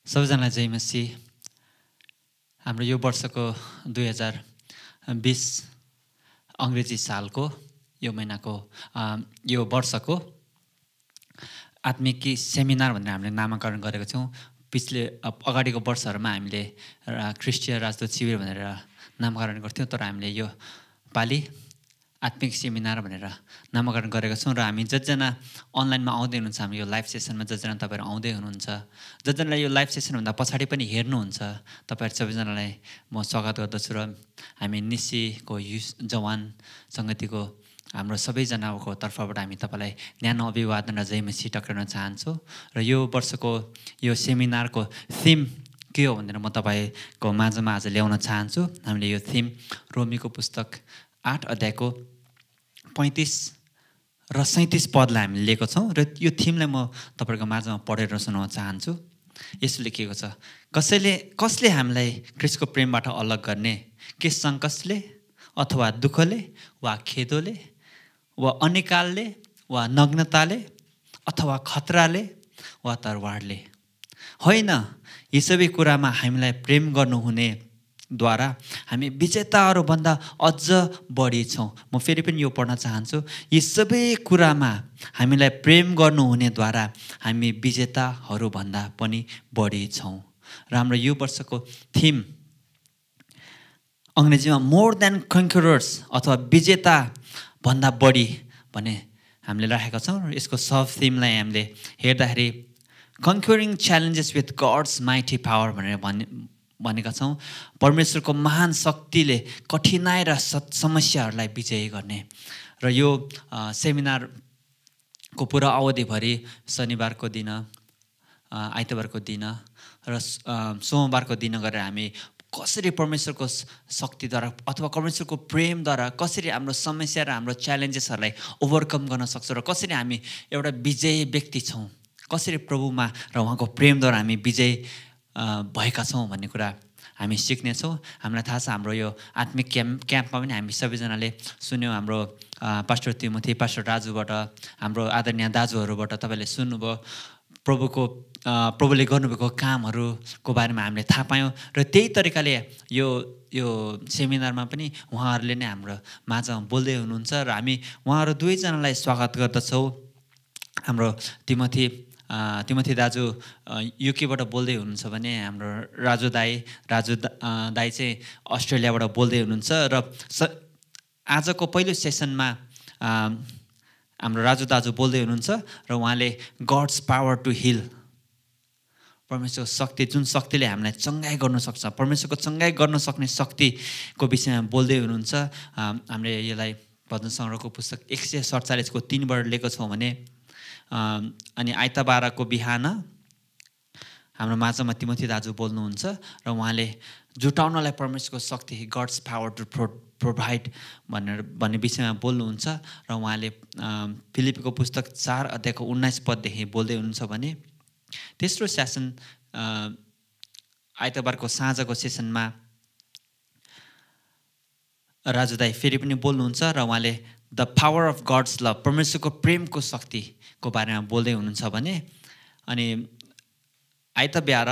सबैजनालाई जय मसीह। हाम्रो यो वर्षको 2020 अङ्ग्रेजी सालको यो महिनाको यो वर्षको आत्मिक सेमिनार भनेर हामीले नामाकरण गरेको छौँ। अगाडिको वर्षहरूमा हामीले क्रिस्चियन राजदूत शिविर भनेर नामाकरण गर्थ्यौँ, तर हामीले यो पालि आत्मिक सेमिनार भनेर नामाकरण गरेका छौँ। र हामी जतिजना अनलाइनमा आउँदै हुनुहुन्छ, हामी यो लाइभ सेसनमा जतिजना तपाईँहरू आउँदै हुनुहुन्छ, जतिजनालाई यो लाइभ सेसनभन्दा पछाडि पनि हेर्नुहुन्छ, तपाईँहरू सबैजनालाई म स्वागत गर्दछु। र हामी निस्सीको जवान सङ्गतिको हाम्रो सबैजनाको तर्फबाट हामी तपाईँलाई न्यानो अभिवादन र जय मसीह टक्राउन चाहन्छौँ। र यो वर्षको यो सेमिनारको थिम के हो भनेर म तपाईँको माझमा आज ल्याउन चाहन्छु। हामीले यो थिम रोमीको पुस्तक 8 अध्यायको 35 र 37 पदलाई हामीले लिएको छौँ। र यो थिमलाई म तपाईँहरूको माझमा पढेर सुनाउन चाहन्छु। यसो लेखिएको छ, कसले हामीलाई ख्रीष्टको प्रेमबाट अलग गर्ने? के सङ्कटले अथवा दुःखले वा खेदोले वा अनिकालले वा नग्नताले अथवा खतराले वा तरवारले? होइन, यी सबै कुरामा हामीलाई प्रेम गर्नुहुने द्वारा हामी विजेताहरूभन्दा अझ बढी छौँ। म फेरि पनि यो पढ्न चाहन्छु। यी सबै कुरामा हामीलाई प्रेम गर्नुहुनेद्वारा हामी विजेताहरूभन्दा पनि बढी छौँ। र हाम्रो यो वर्षको थिम अङ्ग्रेजीमा मोर देन कन्क्युरर्स अथवा विजेता भन्दा बढी भन्ने हामीले राखेका छौँ। र यसको सब थिमलाई हामीले हेर्दाखेरि conquering challenges with God's mighty power भनेर भनेका छौँ। परमेश्वरको महान शक्तिले कठिनाइ र समस्याहरूलाई विजय गर्ने। र यो सेमिनारको पुरा अवधिभरि शनिबारको दिन, आइतबारको दिन र सोमबारको दिन गरेर हामी कसरी परमेश्वरको शक्तिद्वारा अथवा परमेश्वरको प्रेमद्वारा कसरी हाम्रो समस्या र हाम्रो च्यालेन्जेसहरूलाई ओभरकम गर्न सक्छौँ, र कसरी हामी एउटा विजयी व्यक्ति छौँ, कसरी प्रभुमा र उहाँको प्रेमद्वारा हामी विजय भएका छौँ भन्ने कुरा हामी सिक्नेछौँ। हामीलाई थाहा छ, हाम्रो यो आत्मिक क्याम्पमा पनि हामी सबैजनाले सुन्यौँ। हाम्रो पास्टर तिमोथी, पास्टर राजुबाट, हाम्रो आदरणीय दाजुहरूबाट तपाईँले सुन्नुभयो प्रभुले गर्नुभएको कामहरूको बारेमा हामीले थाहा पायौँ। र त्यही तरिकाले यो सेमिनारमा पनि उहाँहरूले नै हाम्रो माझमा बोल्दै हुनुहुन्छ। र हामी उहाँहरू दुवैजनालाई स्वागत गर्दछौँ। हाम्रो तिमोथी दाजु युकेबाट बोल्दै हुनुहुन्छ भने हाम्रो राजु दाई चाहिँ अस्ट्रेलियाबाट बोल्दै हुनुहुन्छ। र आजको पहिलो सेसनमा हाम्रो राजु दाजु बोल्दै हुनुहुन्छ र उहाँले गड्स पावर टु हिल, परमेश्वरको शक्ति, जुन शक्तिले हामीलाई चङ्गाइ गर्न सक्छ, परमेश्वरको चङ्गाइ गर्न सक्ने शक्तिको विषयमा बोल्दै हुनुहुन्छ। हामीले यसलाई भजन सङ्ग्रहको पुस्तक 147को 3बाट लिएको छौँ भने अनि आइतबारको बिहान हाम्रो माझमा तिमोथी दाजु बोल्नुहुन्छ र उहाँले जुटाउनलाई परमेश्वरको शक्ति, गड्स पावर टु प्रोभाइड भन्ने विषयमा बोल्नुहुन्छ। र उहाँले फिलिपीको पुस्तक 4 अध्यायको 19 पददेखि बोल्दै हुनुहुन्छ भने तेस्रो सेसन आइतबारको साँझको सेसनमा राजु दाई फेरि पनि बोल्नुहुन्छ र उहाँले the power of gods love, परमेश्वरको प्रेमको शक्तिको बारेमा बोल्दै हुनुहुन्छ भने अनि आइतबार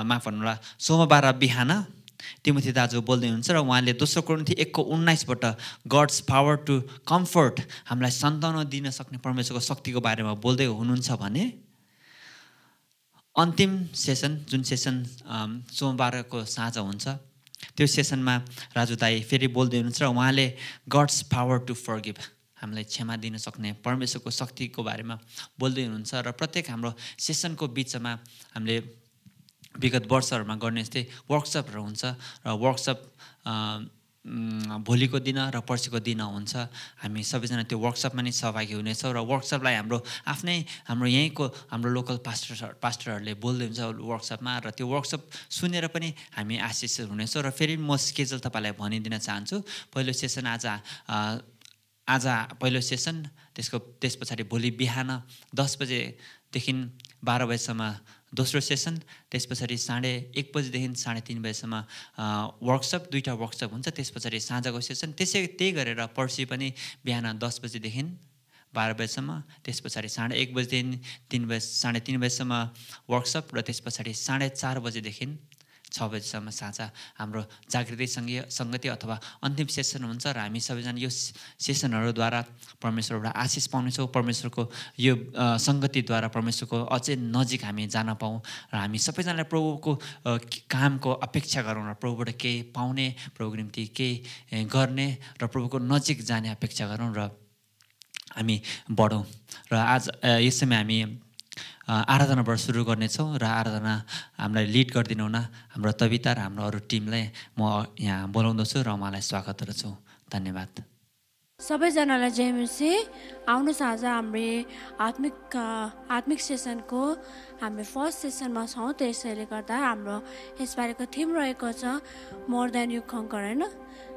माफ गर्नुहोला सोमबार बिहान तिमोथी दाजु बोल्दै हुनुहुन्छ र उहाँले 2 कोरिन्थी 1:19बाट गड्स पावर टु कम्फर्ट, हामीलाई सान्त्वना दिन सक्ने परमेश्वरको शक्तिको बारेमा बोल्दै हुनुहुन्छ भने अन्तिम सेसन, जुन सेसन सोमबारको साँझ हुन्छ, त्यो सेसनमा राजु दाई फेरि बोल्दै हुनुहुन्छ र उहाँले गड्स पावर टु फर्गिभ, हामीलाई क्षमा दिन सक्ने परमेश्वरको शक्तिको बारेमा बोल्दै हुनुहुन्छ। र प्रत्येक हाम्रो सेसनको बिचमा हामीले विगत वर्षहरूमा गर्ने जस्तै वर्कसपहरू हुन्छ र वर्कसप भोलिको दिन र पर्सिको दिन हुन्छ। हामी सबैजना त्यो वर्कसपमा नै सहभागी हुनेछौँ। र वर्कसपलाई हाम्रो यहीँको हाम्रो लोकल पास्टरहरूले बोल्दै हुन्छ वर्कसपमा, र त्यो वर्कसप सुनेर पनि हामी आशिष हुनेछौँ। र फेरि म स्केड्युल तपाईँलाई भनिदिन चाहन्छु। पहिलो सेसन आज पहिलो सेसन, त्यस पछाडि भोलि बिहान 10 बजेदेखि 12 बजेसम्म दोस्रो सेसन, त्यस पछाडि 1:30 बजेदेखि 3:30 बजेसम्म वर्कसप, 2टा वर्कसप हुन्छ। त्यस पछाडि साँझको सेसन, त्यही गरेर पर्सि पनि बिहान 10 बजेदेखि 12 बजेसम्म, त्यस पछाडि 1:30 बजेदेखि 3 बजे 3:30 बजेसम्म वर्कसप र त्यस पछाडि 4:30 बजेदेखि 6 बजेसम्म साँझ हाम्रो जागृति सङ्गति अथवा अन्तिम सेसन हुन्छ र हामी सबैजना यो सेसनहरूद्वारा परमेश्वरबाट आशिष पाउनेछौँ। परमेश्वरको यो सङ्गतिद्वारा परमेश्वरको अझै नजिक हामी जान पाऊँ र हामी सबैजनाले प्रभुको कामको अपेक्षा गरौँ र प्रभुबाट केही पाउने, प्रभुको निम्ति केही गर्ने र प्रभुको नजिक जाने अपेक्षा गरौँ र हामी बढौँ। र आज यस समय हामी आराधनाबाट सुरु गर्नेछौँ र आराधना हामीलाई लिड गरिदिनु हुन हाम्रो तबिता र हाम्रो अरू टिमलाई म यहाँ बोलाउँदछु र उहाँलाई स्वागत गर्छु। धन्यवाद। सबैजनालाई जय मसीह। आउनुहोस् आज हाम्रो आत्मिक सेसनको हामी फर्स्ट सेसनमा छौँ। त्यसैले गर्दा हाम्रो यसपालिको थिम रहेको छ मोर देन यु कन्कर, होइन?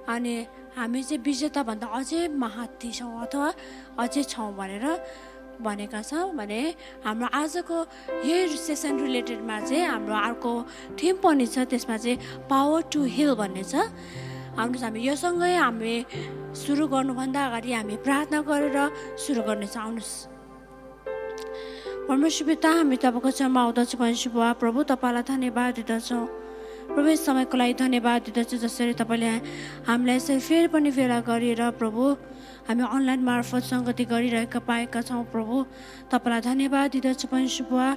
अनि हामी चाहिँ विजेताभन्दा अझै माथि छौँ अथवा अझै छौँ भनेर भनेका छ भने हाम्रो आजको यही सेसन रिलेटेडमा चाहिँ हाम्रो अर्को थिम पनि छ, त्यसमा चाहिँ पावर टु हिल भन्ने छ। आउनुहोस् हामी योसँगै हामी सुरु गर्नुभन्दा अगाडि हामी प्रार्थना गरेर सुरु गर्नेछौँ। आउनुहोस्। परमेश्वर पिता, हामी तपाईँको चरणमा आउँदछौँ। परमेश्वर बुवा प्रभु तपाईँलाई धन्यवाद दिँदछौँ। प्रभु यस समयको लागि धन्यवाद दिँदछु जसरी तपाईँले हामीलाई यसरी फेरि पनि भेला गरेर प्रभु हामी अनलाइन मार्फत सङ्गति गरिरहेका पाएका छौँ। प्रभु तपाईँलाई धन्यवाद दिँदछु परमेश्वर बुवा।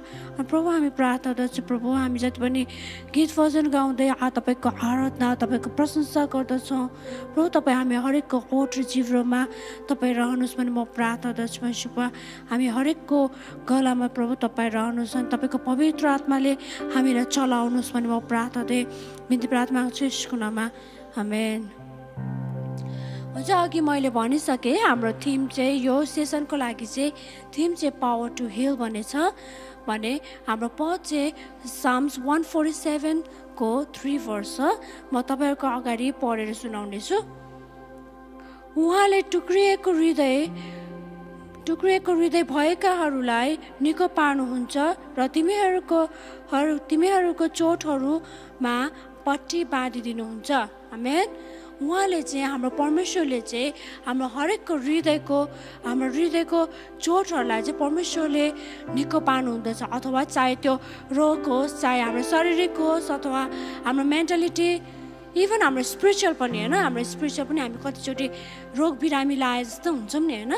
प्रभु हामी प्रार्थना गर्दछु प्रभु हामी जति पनि गीत भजन गाउँदै तपाईँको आराधना तपाईँको प्रशंसा गर्दछौँ। प्रभु तपाईँ हामी हरेकको ओठ र जिब्रोमा तपाईँ रहनुहोस् भने म प्रार्थना गर्दछु परमेश्वर बुवा। हामी हरेकको गलामा प्रभु तपाईँ रहनुहोस् अनि तपाईँको पवित्र आत्माले हामीलाई चलाउनुहोस् भने म प्रार्थना बिन्ती प्रार्थना गर्छु यसको नाममा, आमेन। हुन्छ, अघि मैले भनिसकेँ हाम्रो थिम चाहिँ यो सेसनको लागि चाहिँ थिम चाहिँ पावर टु हिल भन्ने छ भने हाम्रो पद चाहिँ साम्स 147 को 3 वर्ष म तपाईँहरूको अगाडि पढेर सुनाउनेछु। उहाँले टुक्रिएको हृदय भएकाहरूलाई निको पार्नुहुन्छ र तिमीहरूको चोटहरूमा पट्टी बाँधिदिनुहुन्छ। आमेन। उहाँले चाहिँ हाम्रो परमेश्वरले चाहिँ हाम्रो हरेकको हृदयको चोटहरूलाई चाहिँ परमेश्वरले निको पार्नुहुँदछ। अथवा चाहे त्यो रोग होस्, चाहे हाम्रो शारीरिक होस् अथवा हाम्रो मेन्टालिटी, इभन हाम्रो स्पिरिचुअल पनि, होइन? हाम्रो स्पिरिचुअल पनि हामी कतिचोटि रोग बिरामी लाए जस्तो हुन्छौँ नि, होइन?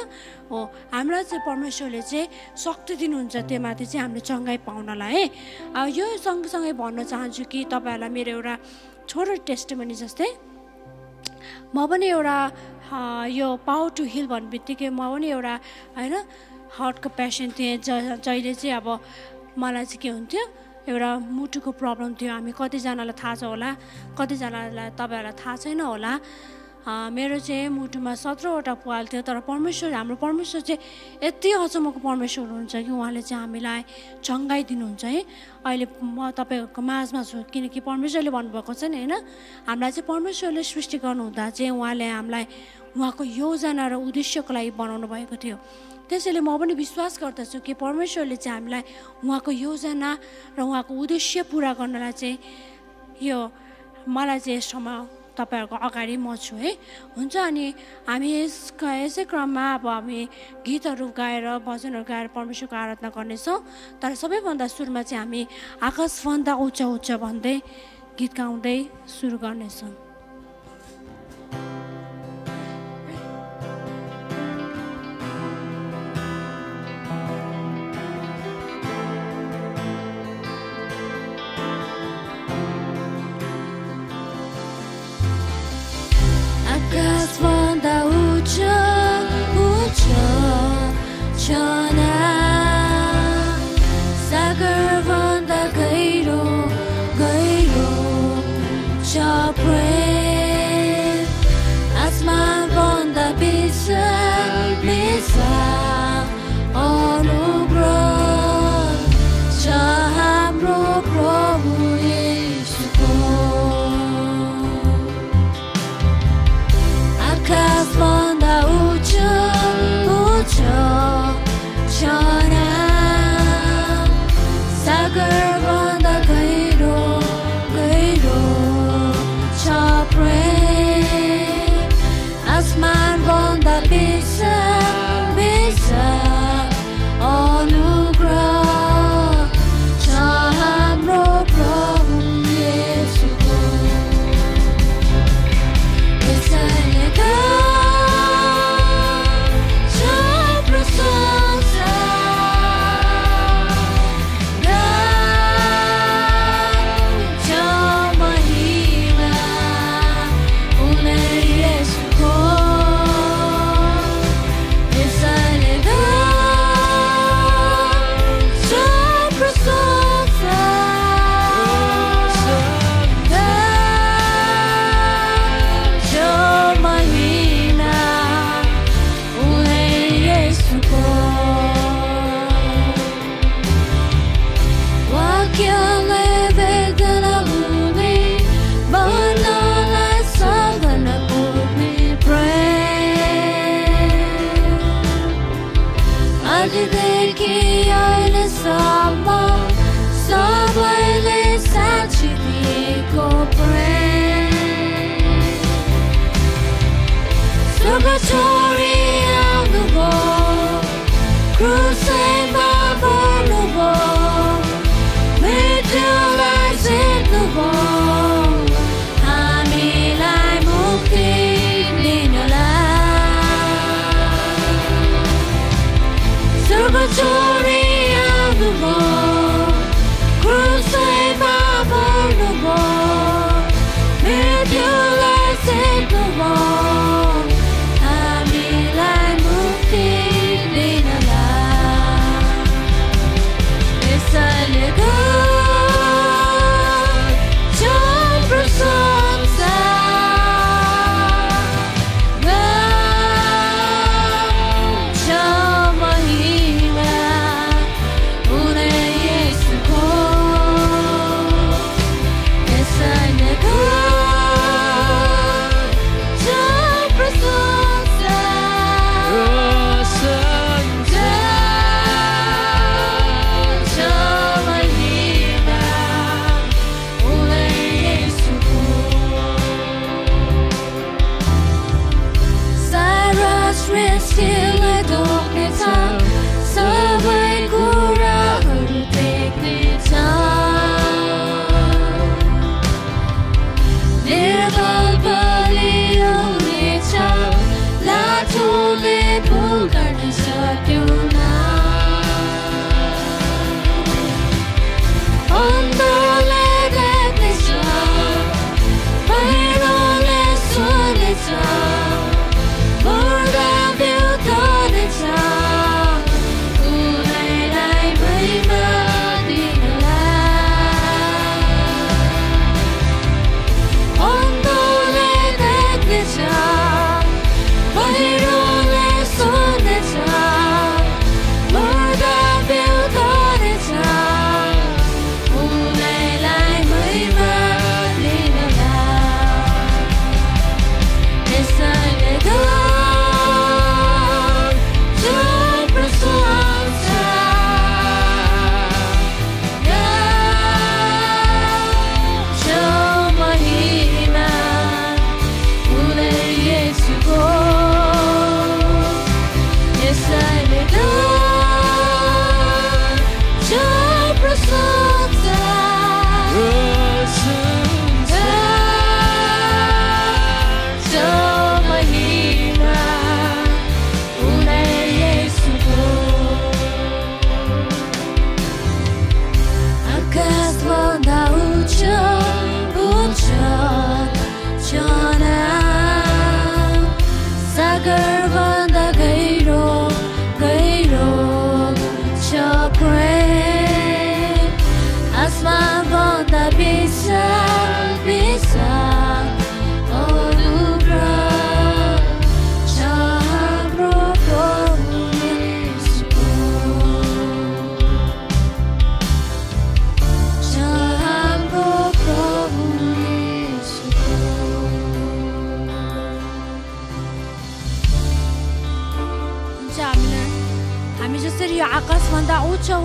हो, हामीलाई चाहिँ परमेश्वरले चाहिँ शक्ति दिनुहुन्छ त्यो माथि चाहिँ हामीले चङ्गाइ पाउनलाई। यो सँगसँगै भन्न चाहन्छु कि तपाईँहरूलाई मेरो एउटा छोटो टेस्टिमनी जस्तै म पनि एउटा यो पावर टु हिल भन्ने बित्तिकै म पनि एउटा, होइन, हार्टको पेसेन्ट थिएँ जहिले चाहिँ अब मलाई चाहिँ के हुन्थ्यो, एउटा मुटुको प्रब्लम थियो। हामी कतिजनालाई थाहा छ होला, कतिजनालाई तपाईँहरूलाई थाहा छैन होला। मेरो चाहिँ मुटुमा 17वटा पाल थियो। तर हाम्रो परमेश्वर चाहिँ यति अचम्मको परमेश्वर हुनुहुन्छ कि उहाँले चाहिँ हामीलाई चङ्गाइ दिनुहुन्छ है। अहिले म तपाईँहरूको माझमा छु किनकि परमेश्वरले भन्नुभएको छ नि, होइन? हामीलाई चाहिँ परमेश्वरले सृष्टि गर्नुहुँदा चाहिँ उहाँले हामीलाई उहाँको योजना र उद्देश्यको लागि बनाउनु भएको थियो। त्यसैले म पनि विश्वास गर्दछु कि परमेश्वरले चाहिँ हामीलाई उहाँको योजना र उहाँको उद्देश्य पुरा गर्नलाई चाहिँ यो मलाई चाहिँ यसमा तपाईँहरूको अगाडि म छु है। हुन्छ, अनि हामी यसै क्रममा अब हामी गीतहरू गाएर भजनहरू गाएर परमेश्वरको आराधना गर्नेछौँ। तर सबैभन्दा सुरुमा चाहिँ हामी आकाशभन्दा उच्च उच्च भन्दै गीत गाउँदै सुरु गर्नेछौँ। आकाशभन्दा उच्च उच्च छना, सागरभन्दा गहिरो गहिरो छ प्रेम, आसमानभन्दा विशाल विशाल अनुग्रह छ हाम्रो प्रभु येशूको। आकाशभन्दा उच्च उच्च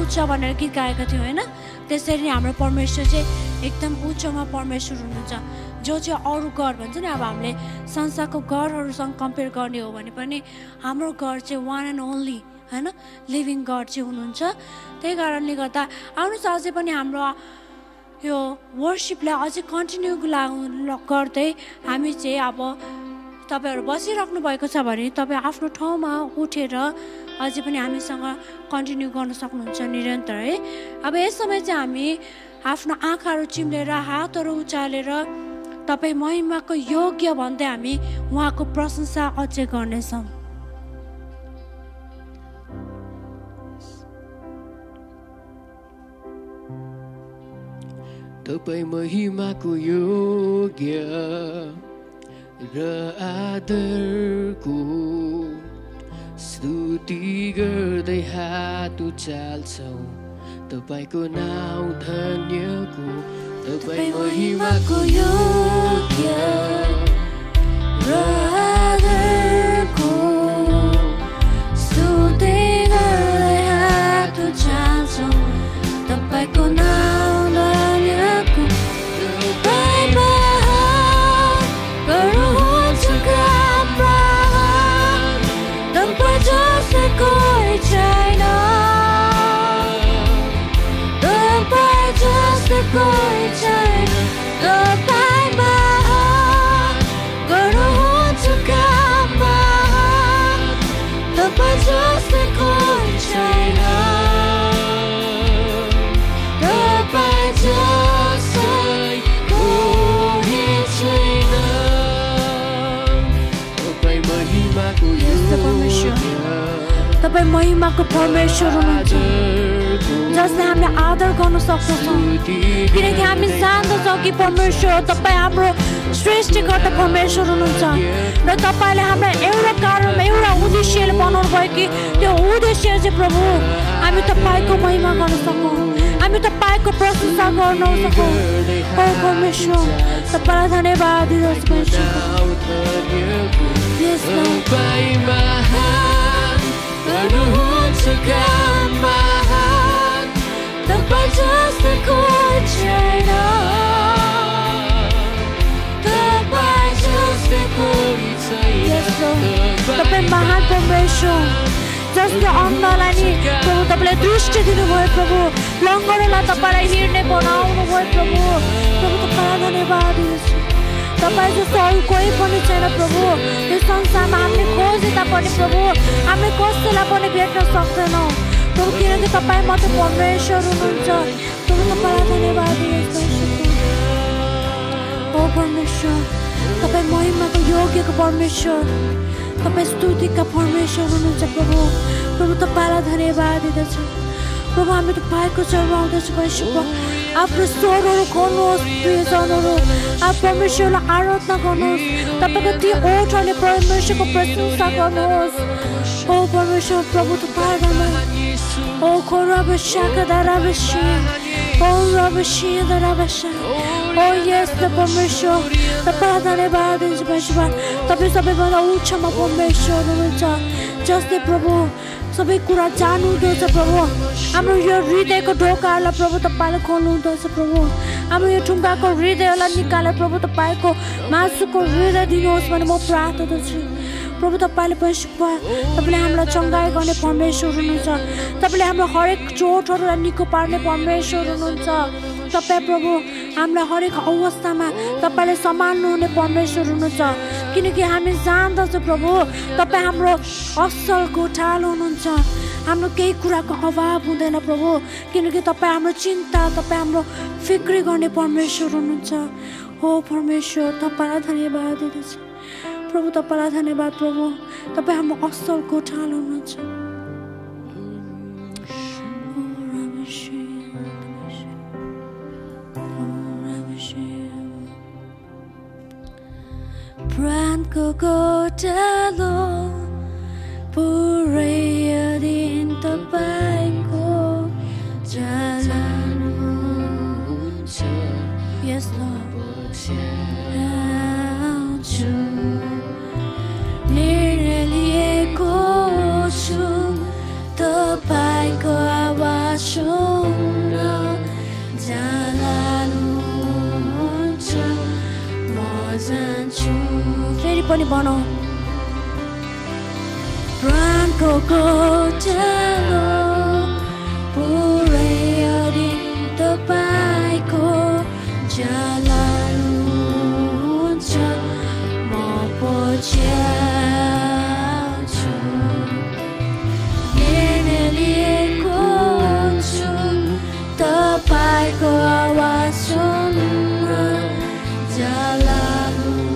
उच्च भनेर गीत गाएका थियौँ हैन त्यसरी हाम्रो परमेश्वर चाहिँ एकदम उच्चमा परमेश्वर हुनुहुन्छ जो चाहिँ अरू गड भन्छ नि अब हामीले संसारको गडहरूसँग कम्पेयर गर्ने हो भने पनि हाम्रो गड चाहिँ वान एन्ड ओन्ली हैन लिभिङ गड चाहिँ हुनुहुन्छ त्यही कारणले गर्दा आउनुहोस् अझै पनि हाम्रो यो वर्शिपलाई अझै कन्टिन्यू गर्दै हामी चाहिँ अब तपाईहरु बसिराख्नु भएको छ भने तपाई आफ्नो ठाउँमा उठेर अझै पनि हामीसँग कन्टिन्यू गर्न सक्नुहुन्छ निरन्तर है अब यस समय चाहिँ हामी आफ्नो आँखाहरू चिम्लेर हातहरू उचालेर तपाई महिमाको योग्य भन्दै हामी उहाँको प्रशंसा अझै गर्नेछौं तपाई महिमाको योग्य र आदरको स्तुति गर्दै हात उचाल्छौं तपाईको नाउँ धन्यको तपाई महिमाको योग्य र आदरको स्तुति गर्दै हात उचाल्छौं तपाईको नाउँ धन्यको तपाई महान गर्नुहुन्छ काम महान तपाईँ जस्तो कोही छैन तपाईँ जस्तो कोही छैन तपाईँ महान गर्नुहुन्छ काम महान तपाईँ जस्तो कोही छैन तपाईँ जस्तै कोही छैन तपाईँ महिमाको तपाईँ महिमाको परमेश्वर हुनुहुन्छ जसले हामीले आदर गर्न सक्छौँ किनकि हामी जान्दछौँ कि परमेश्वर तपाईँ हाम्रो सृष्टिकर्ता परमेश्वर हुनुहुन्छ र तपाईँले हामीलाई एउटा कारण एउटा उद्देश्यले बनाउनु भयो कि त्यो उद्देश्य चाहिँ प्रभु हामी तपाईँको महिमा गर्न सकौँ हामी तपाईँको प्रशंसा गर्न सकौँ ओ परमेश्वर तपाईँलाई धन्यवाद दिनुहोस् तपाईँ जस्तो कोही छैन तपाईँ जस्तो कोही छैन तपाईँ महान परमेश्वर जसले अन्धलाई नि प्रभु तपाईँले दृष्टि दिनुभयो प्रभु लङ्गडोलाई तपाईँलाई हिँड्ने बनाउनु भयो प्रभु प्रभु तपाईँलाई धन्यवाद दिनुहोस् तपाईँ जस्तो अरू कोही पनि छैन प्रभु यो संसारमा हामीले खोजे तापनि प्रभु हामीले कसैलाई पनि भेट्न सक्दैनौँ प्रभु किनकि तपाईँ मात्र परमेश्वर हुनुहुन्छ प्रभु तपाईँलाई धन्यवाद दिनुहोस् ओ परमेश्वर तपाईँ महिमाको योग्यको परमेश्वर तपाईँ स्तुतिका परमेश्वर हुनुहुन्छ प्रभु प्रभु तपाईँलाई धन्यवाद दिँदछ प्रभु हामी तपाईँको चरणमा आउँदछ परमेश्वर आफ्नो स्वरहरू खोल्नुहोस् प्रियजनहरू आप परमेश्वरलाई आराधना गर्नुहोस् तपाईँको ती ओठहरूले परमेश्वरको प्रशंसा गर्नुहोस् ओ परमेश्वर प्रभु तपाईँलाई ओ खोराबस्याका दाराबस्या ओ रबस्या दाराबस्या ओ यस परमेश्वर तपाईँलाई धन्यवाद दिन्छ परमेश्वर तपाईँ सबैभन्दा उच्चमा परमेश्वर हुनुहुन्छ जसले प्रभु सबै कुरा जान्नुहुँदछ प्रभु हाम्रो यो हृदयको ढोकाहरूलाई प्रभु तपाईँले खोल्नुहुँदछ प्रभु हाम्रो यो ढुङ्गाको हृदयलाई निकालेर प्रभु तपाईँको मासुको हृदय दिनुहोस् भने म प्रार्थना गर्छु प्रभु तपाईँले परमेश्वर तपाईँले हामीलाई चङ्गाई गर्ने परमेश्वर हुनुहुन्छ तपाईँले हाम्रो हरेक चोटहरूलाई निको पार्ने परमेश्वर हुनुहुन्छ तपाईँ प्रभु हामीलाई हरेक अवस्थामा तपाईँले सम्हाल्नु हुने परमेश्वर हुनुहुन्छ किनकि हामी जान्दछौँ प्रभु तपाईँ हाम्रो असल गोठाल हुनुहुन्छ हाम्रो केही कुराको अभाव हुँदैन प्रभु किनकि तपाईँ हाम्रो चिन्ता तपाईँ हाम्रो फिक्री गर्ने परमेश्वर हुनुहुन्छ हो परमेश्वर तपाईँलाई धन्यवाद दिँदछ प्रभु तपाईँलाई धन्यवाद प्रभु तपाईँ हाम्रो असल गोठाल हुनुहुन्छ प्राणको गोठालो पुरै दिन तपाईँको चलानुहुन्छ यस आउँछु निर्णय लिएको छु तपाईँको आवाज सुन्न जानुहुन्छ म जान्छु फेरि पनि भनौँ प्राणको गोठालो पुरै दिन तपाईँको चलानुहुन्छ म पछ्याउँछु निर्णय लिएको छु तपाईँको आवाज सुन्न जानुहुन्छ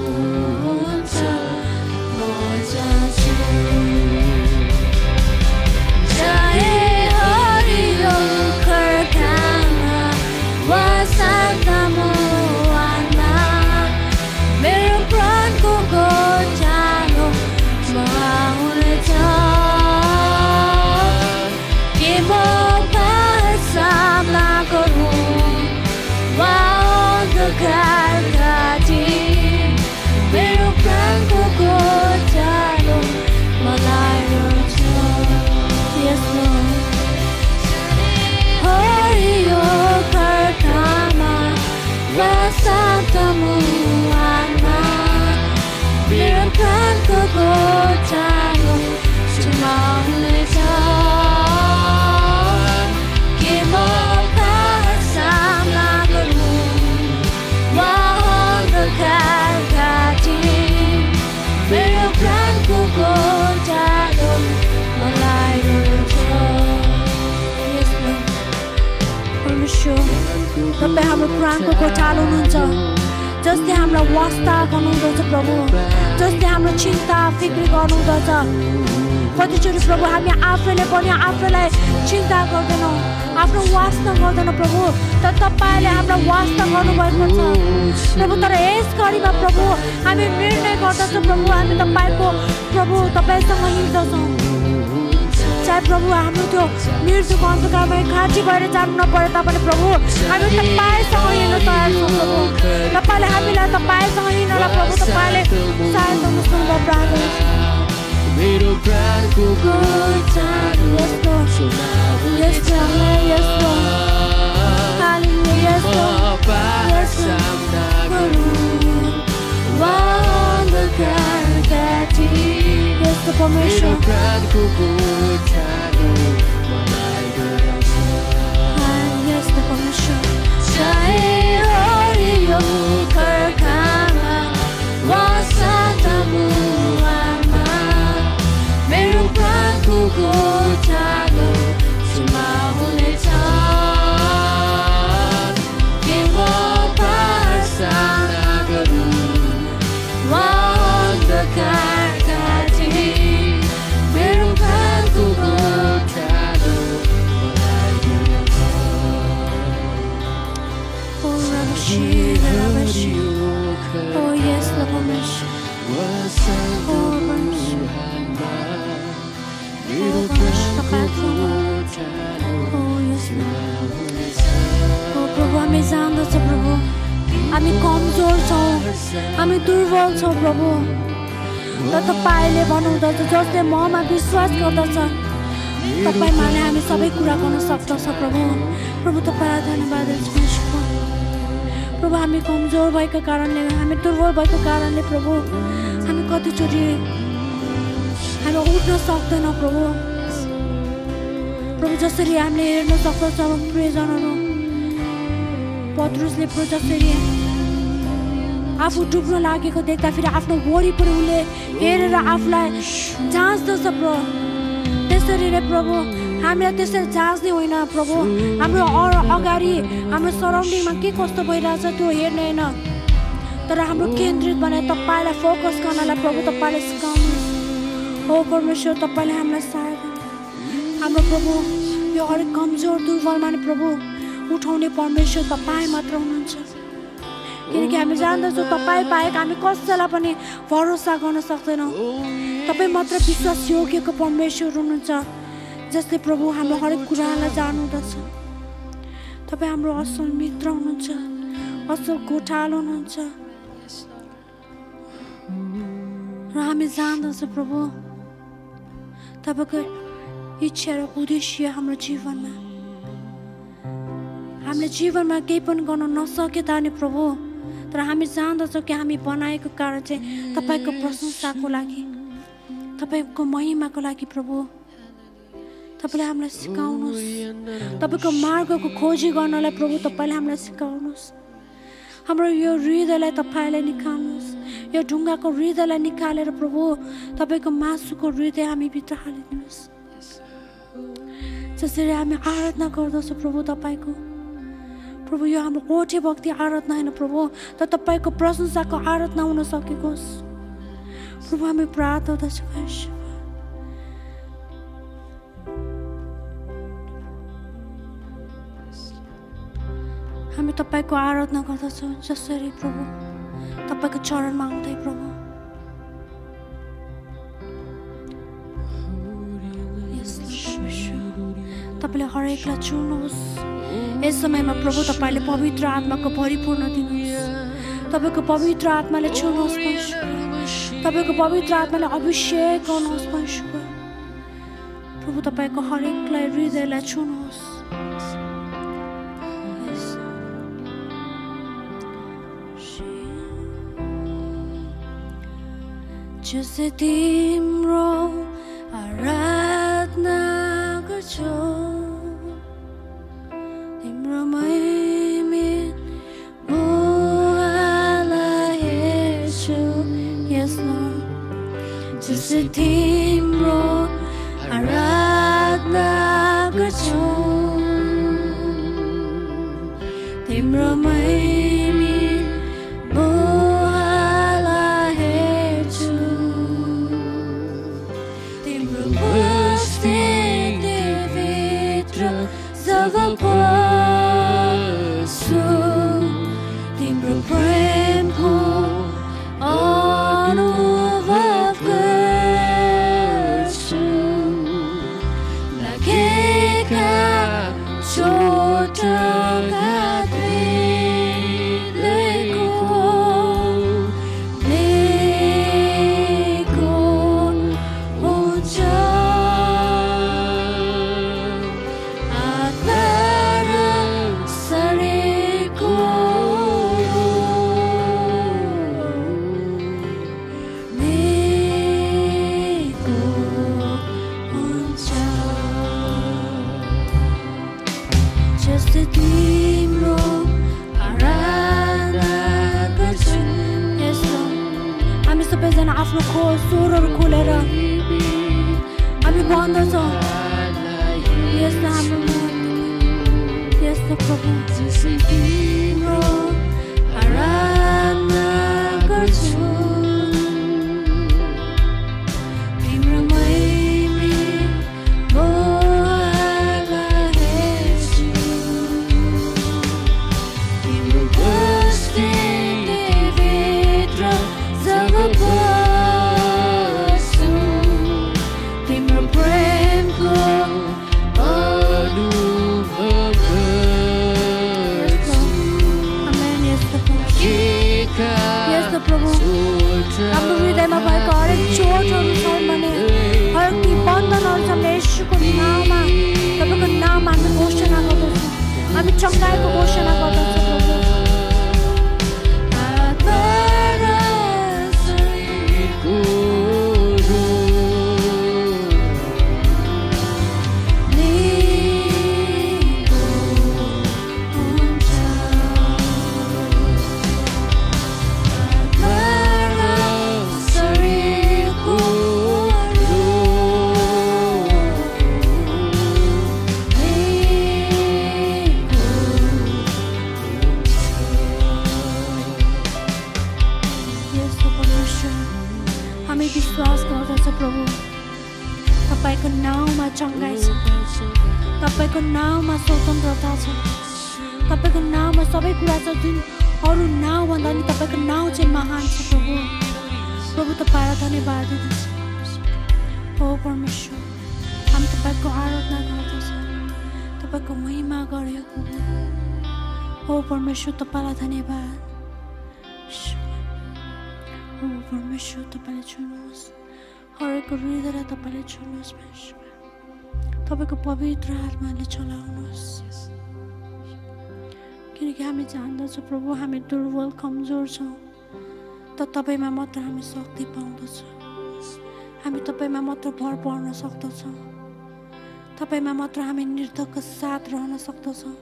म जान्छु चाहे हरियो खर्कामा वा शान्ता मुहानमा मेरो प्राणको गोठालो म आउनेछ के म सामना गरौँ वा अन्धकार घाटी मेरो प्राणको गोठालो मलाई रोज्छ हरियो खर्कामा वा शान्ता मुहानमा मेरो प्राणको गोठालो सुमाउनेछ के म सामना गरौँ वा अन्धकार घाटी मेरो प्राणको गोठालो मलाई रोज्छ परमेश्वर तपाईँ हाम्रो प्राणको गोठालो हुनुहुन्छ जसले हामीलाई वास्ता गर्नुहुँदछ प्रभु जसले हाम्रो चिन्ता फिक्री गर्नुहुँदछ कतिचोटि प्रभु हामी आफैले पनि आफैलाई चिन्ता गर्दैनौँ आफ्नो वास्ता गर्दैनौँ प्रभु तर तपाईले हामीलाई वास्ता गर्नुभएको छ प्रभु तर यस घडीमा प्रभु हामी निर्णय गर्दछौँ प्रभु हामी तपाईको प्रभु तपाईसँग हिँड्दछौँ चाहे प्रभु हाम्रो त्यो मृत्युको अन्धकारमा घाँटी भएर जानु नपरे तापनि प्रभु हामी तपाईसँग हिँड्न तयार छौँ प्रभु तपाईले हामीलाई तपाईसँग हिँड्नलाई प्रभु तपाईले सहायता गर्नु प्रार्थना मेरो प्राणको गोचारो सामना गरौँ अन्धकार काटी मेरो प्राणको गोचारो मलाई डराउँछ चाहे हरियो खर्खामा वा सातामुवामा मेरो प्राणको गोचारो सुमा हुनेछ के म पार सामना गरौँ वा अन्धकार काटी मेरो प्राणको गोचारो मलाई डराउँछ Oh yes, Lord, प्रभु हामी जान्दछौँ प्रभु हामी कमजोर छौँ हामी दुर्बल छौँ प्रभु र तपाईले भन्नुहुँदछ जसले ममा विश्वास गर्दछ तपाईमाले हामी सबै कुरा गर्न सक्दछ प्रभु प्रभु तपाईलाई धन्यवाद दिन्छु प्रभु हामी कमजोर भएको कारणले हामी दुर्बल भएको कारणले प्रभु हामी कतिचोटि हामी उठ्न सक्दैनौँ प्रभु प्रभु जसरी हामीले हेर्न सक्दछौँ प्रियजनहरू पत्रुसले जसरी आफू डुब्न लागेको देख्दा फेरि आफ्नो वरिपरि उसले हेरेर आफूलाई जाँच्दछ प्रभु त्यसरी नै प्रभु हामीलाई त्यसरी जाँच्ने होइन प्रभु हाम्रो अगाडि हाम्रो सराउन्डिङमा के कस्तो भइरहेछ त्यो हेर्ने होइन तर हाम्रो केन्द्रित बनाएर तपाईँलाई फोकस गर्नलाई प्रभु तपाईँले सिकाउनु हो परमेश्वर तपाईँले हामीलाई सहायता हाम्रो प्रभु यो हरेक कमजोर दुर्बलमा नि प्रभु उठाउने परमेश्वर तपाईँ मात्र हुनुहुन्छ किनकि हामी जान्दछौँ तपाईँ बाहेक हामी कसैलाई पनि भरोसा गर्न सक्दैनौँ तपाईँ मात्र विश्वास योग्यको परमेश्वर हुनुहुन्छ जसले प्रभु हाम्रो हरेक कुरालाई जान्नुहुँदछ तपाईँ हाम्रो असल मित्र हुनुहुन्छ असल गोठालो हुनुहुन्छ र हामी जान्दछौँ प्रभु तपाईँको इच्छा र उद्देश्य हाम्रो जीवनमा हामीले जीवनमा केही पनि गर्न नसके तानि प्रभु तर हामी जान्दछौँ कि हामी बनाएको कारण चाहिँ तपाईँको प्रशंसाको लागि तपाईँको महिमाको लागि प्रभु तपाईँले हामीलाई सिकाउनुहोस् तपाईँको मार्गको खोजी गर्नलाई प्रभु तपाईँले हामीलाई सिकाउनुहोस् हाम्रो यो हृदयलाई तपाईँले निकाल्नुहोस् यो ढुङ्गाको हृदयलाई निकालेर प्रभु तपाईँको मासुको हृदय हामी भित्र हालिदिनुहोस् जसरी हामी आराधना गर्दछौँ प्रभु तपाईँको प्रभु यो हाम्रो ओठे भक्ति आराधना होइन प्रभु तर तपाईँको प्रशंसाको आराधना हुन सकेको होस् प्रभु हामी प्रार्थना गर्दछौँ हामी तपाईँको आराधना गर्दछौँ जसरी प्रभु तपाईँको चरणमा आउँदै प्रभु तपाईँले हरेकलाई चुन्नुहोस् यस समयमा प्रभु तपाईँले पवित्र आत्माको परिपूर्ण दिनुहोस् तपाईँको पवित्र आत्माले छुनुहोस् तपाईँको पवित्र आत्माले अभिषेक गर्नुहोस् परमेश्वर प्रभु तपाईँको हरेकलाई हृदयलाई छुनुहोस् जसै तिम्रो आराधना गर्छु तिम्रो महिमित मुहालाई हेर्छु यस जसै तिम्रो आराधना गर्छु तिम्रो महिमित मुहालाई हेर्छु आफ्नो स्वरहरू खोलेर हामी भन्दछौँ यस्तो हाम्रो यस्तो प्रभु तिम्रो आराधना गर्छु तिम्रो महिमा तिम्रो बस्तीभित्र जब बस्छु तिम्रो प्रेमको यस्तो प्रभु हाम्रो हृदयमा भएको हरेक चोटहरू छन् भने हरेक ती बन्धनहरू छन् येशूको नाममा तपाईँको नाम हामी घोषणा गर्दछौँ हामी चङ्गाइको घोषणा गर्दछौँ प्रभु विश्वास गर्दछ प्रभु तपाईको नाममा चङ्गाइ छ तपाईको नाममा स्वतन्त्रता छ तपाईको नाममा सबै कुरा छ जुन अरू नामभन्दा पनि तपाईको नाम चाहिँ महान छ प्रभु प्रभु तपाईँलाई धन्यवाद दिदछु हो परमेश्वर हामी तपाईको आराधना गर्दछौँ तपाईको महिमा गर्यो प्रभु हो परमेश्वर तपाईँलाई धन्यवाद हो परमेश्वर तपाईँले छुनुहोस् हरेक हृदयलाई तपाईँले छुनुहोस् तपाईँको पवित्र आत्माले चलाउनुहोस् किनकि हामी जान्दछौँ प्रभु हामी दुर्बल कमजोर छौँ त तपाईँमा मात्र हामी शक्ति पाउँदछौँ हामी तपाईँमा मात्र भर पर्न सक्दछौँ तपाईँमा मात्र हामी निर्धक्क साथ रहन सक्दछौँ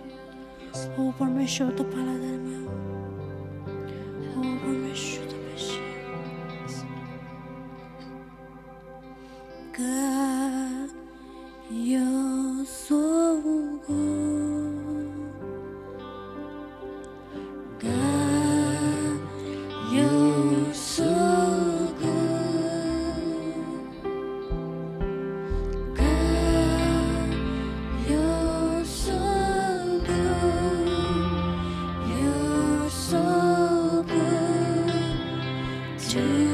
हो परमेश्वर तपाईँलाई धन्यवाद हो परमेश्वर God, you're so good. God, you're so good. God, you're so good. You're so good to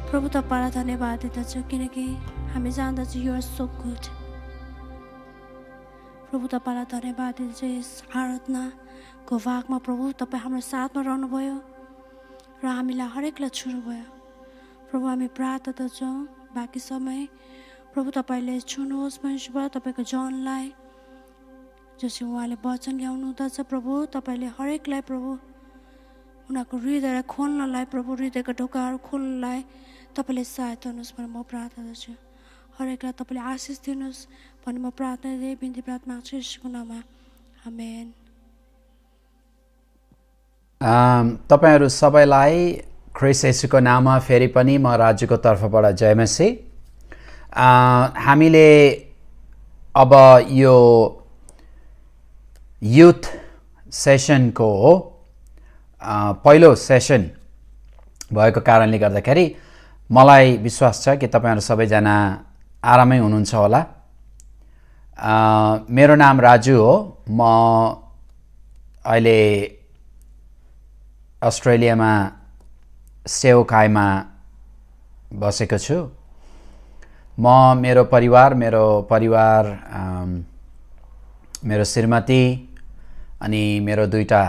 प्रभु तपाईलाई धन्यवाद दिदछु किनकि हामी जान्दछौँ यु आर सो गुड प्रभु तपाईलाई धन्यवाद दिदछु यस आराधनाको भागमा प्रभु तपाईँ हाम्रो साथमा रहनुभयो र हामीलाई हरेकलाई छुनुभयो प्रभु हामी प्रार्थना गर्छौँ बाँकी समय प्रभु तपाईले छुनुहोस् परमेश्वर तपाईको जनलाई जसरी उहाँले वचन ल्याउनु हुँदछ प्रभु तपाईले हरेकलाई प्रभु उनीहरूको हृदयलाई खोल्नलाई प्रभु हृदयको ढोकाहरू खोल्नलाई तपाईले सहायता गर्नुहोस् भनेर म प्रार्थना गर्छु हरेकलाई तपाईले आशिष दिनुहोस् भन्ने म प्रार्थना गरी बिन्ती प्रार्थना गर्छु येशूको नाममा आमेन तपाईहरु सबैलाई ख्रीष्ट येशूको नाममा फेरि पनि म राजुको तर्फबाट जय मसी हामीले अब यो युथ सेसनको पहिलो सेसन भएको कारणले गर्दाखेरि मलाई विश्वास छ कि तपाईहरु सबैजना आरामै हुनुहुन्छ होला मेरो नाम राजु हो म अहिले अस्ट्रेलियामा सेवकाईमा बसेको छु म मेरो परिवार मेरो श्रीमती अनि मेरो दुईटा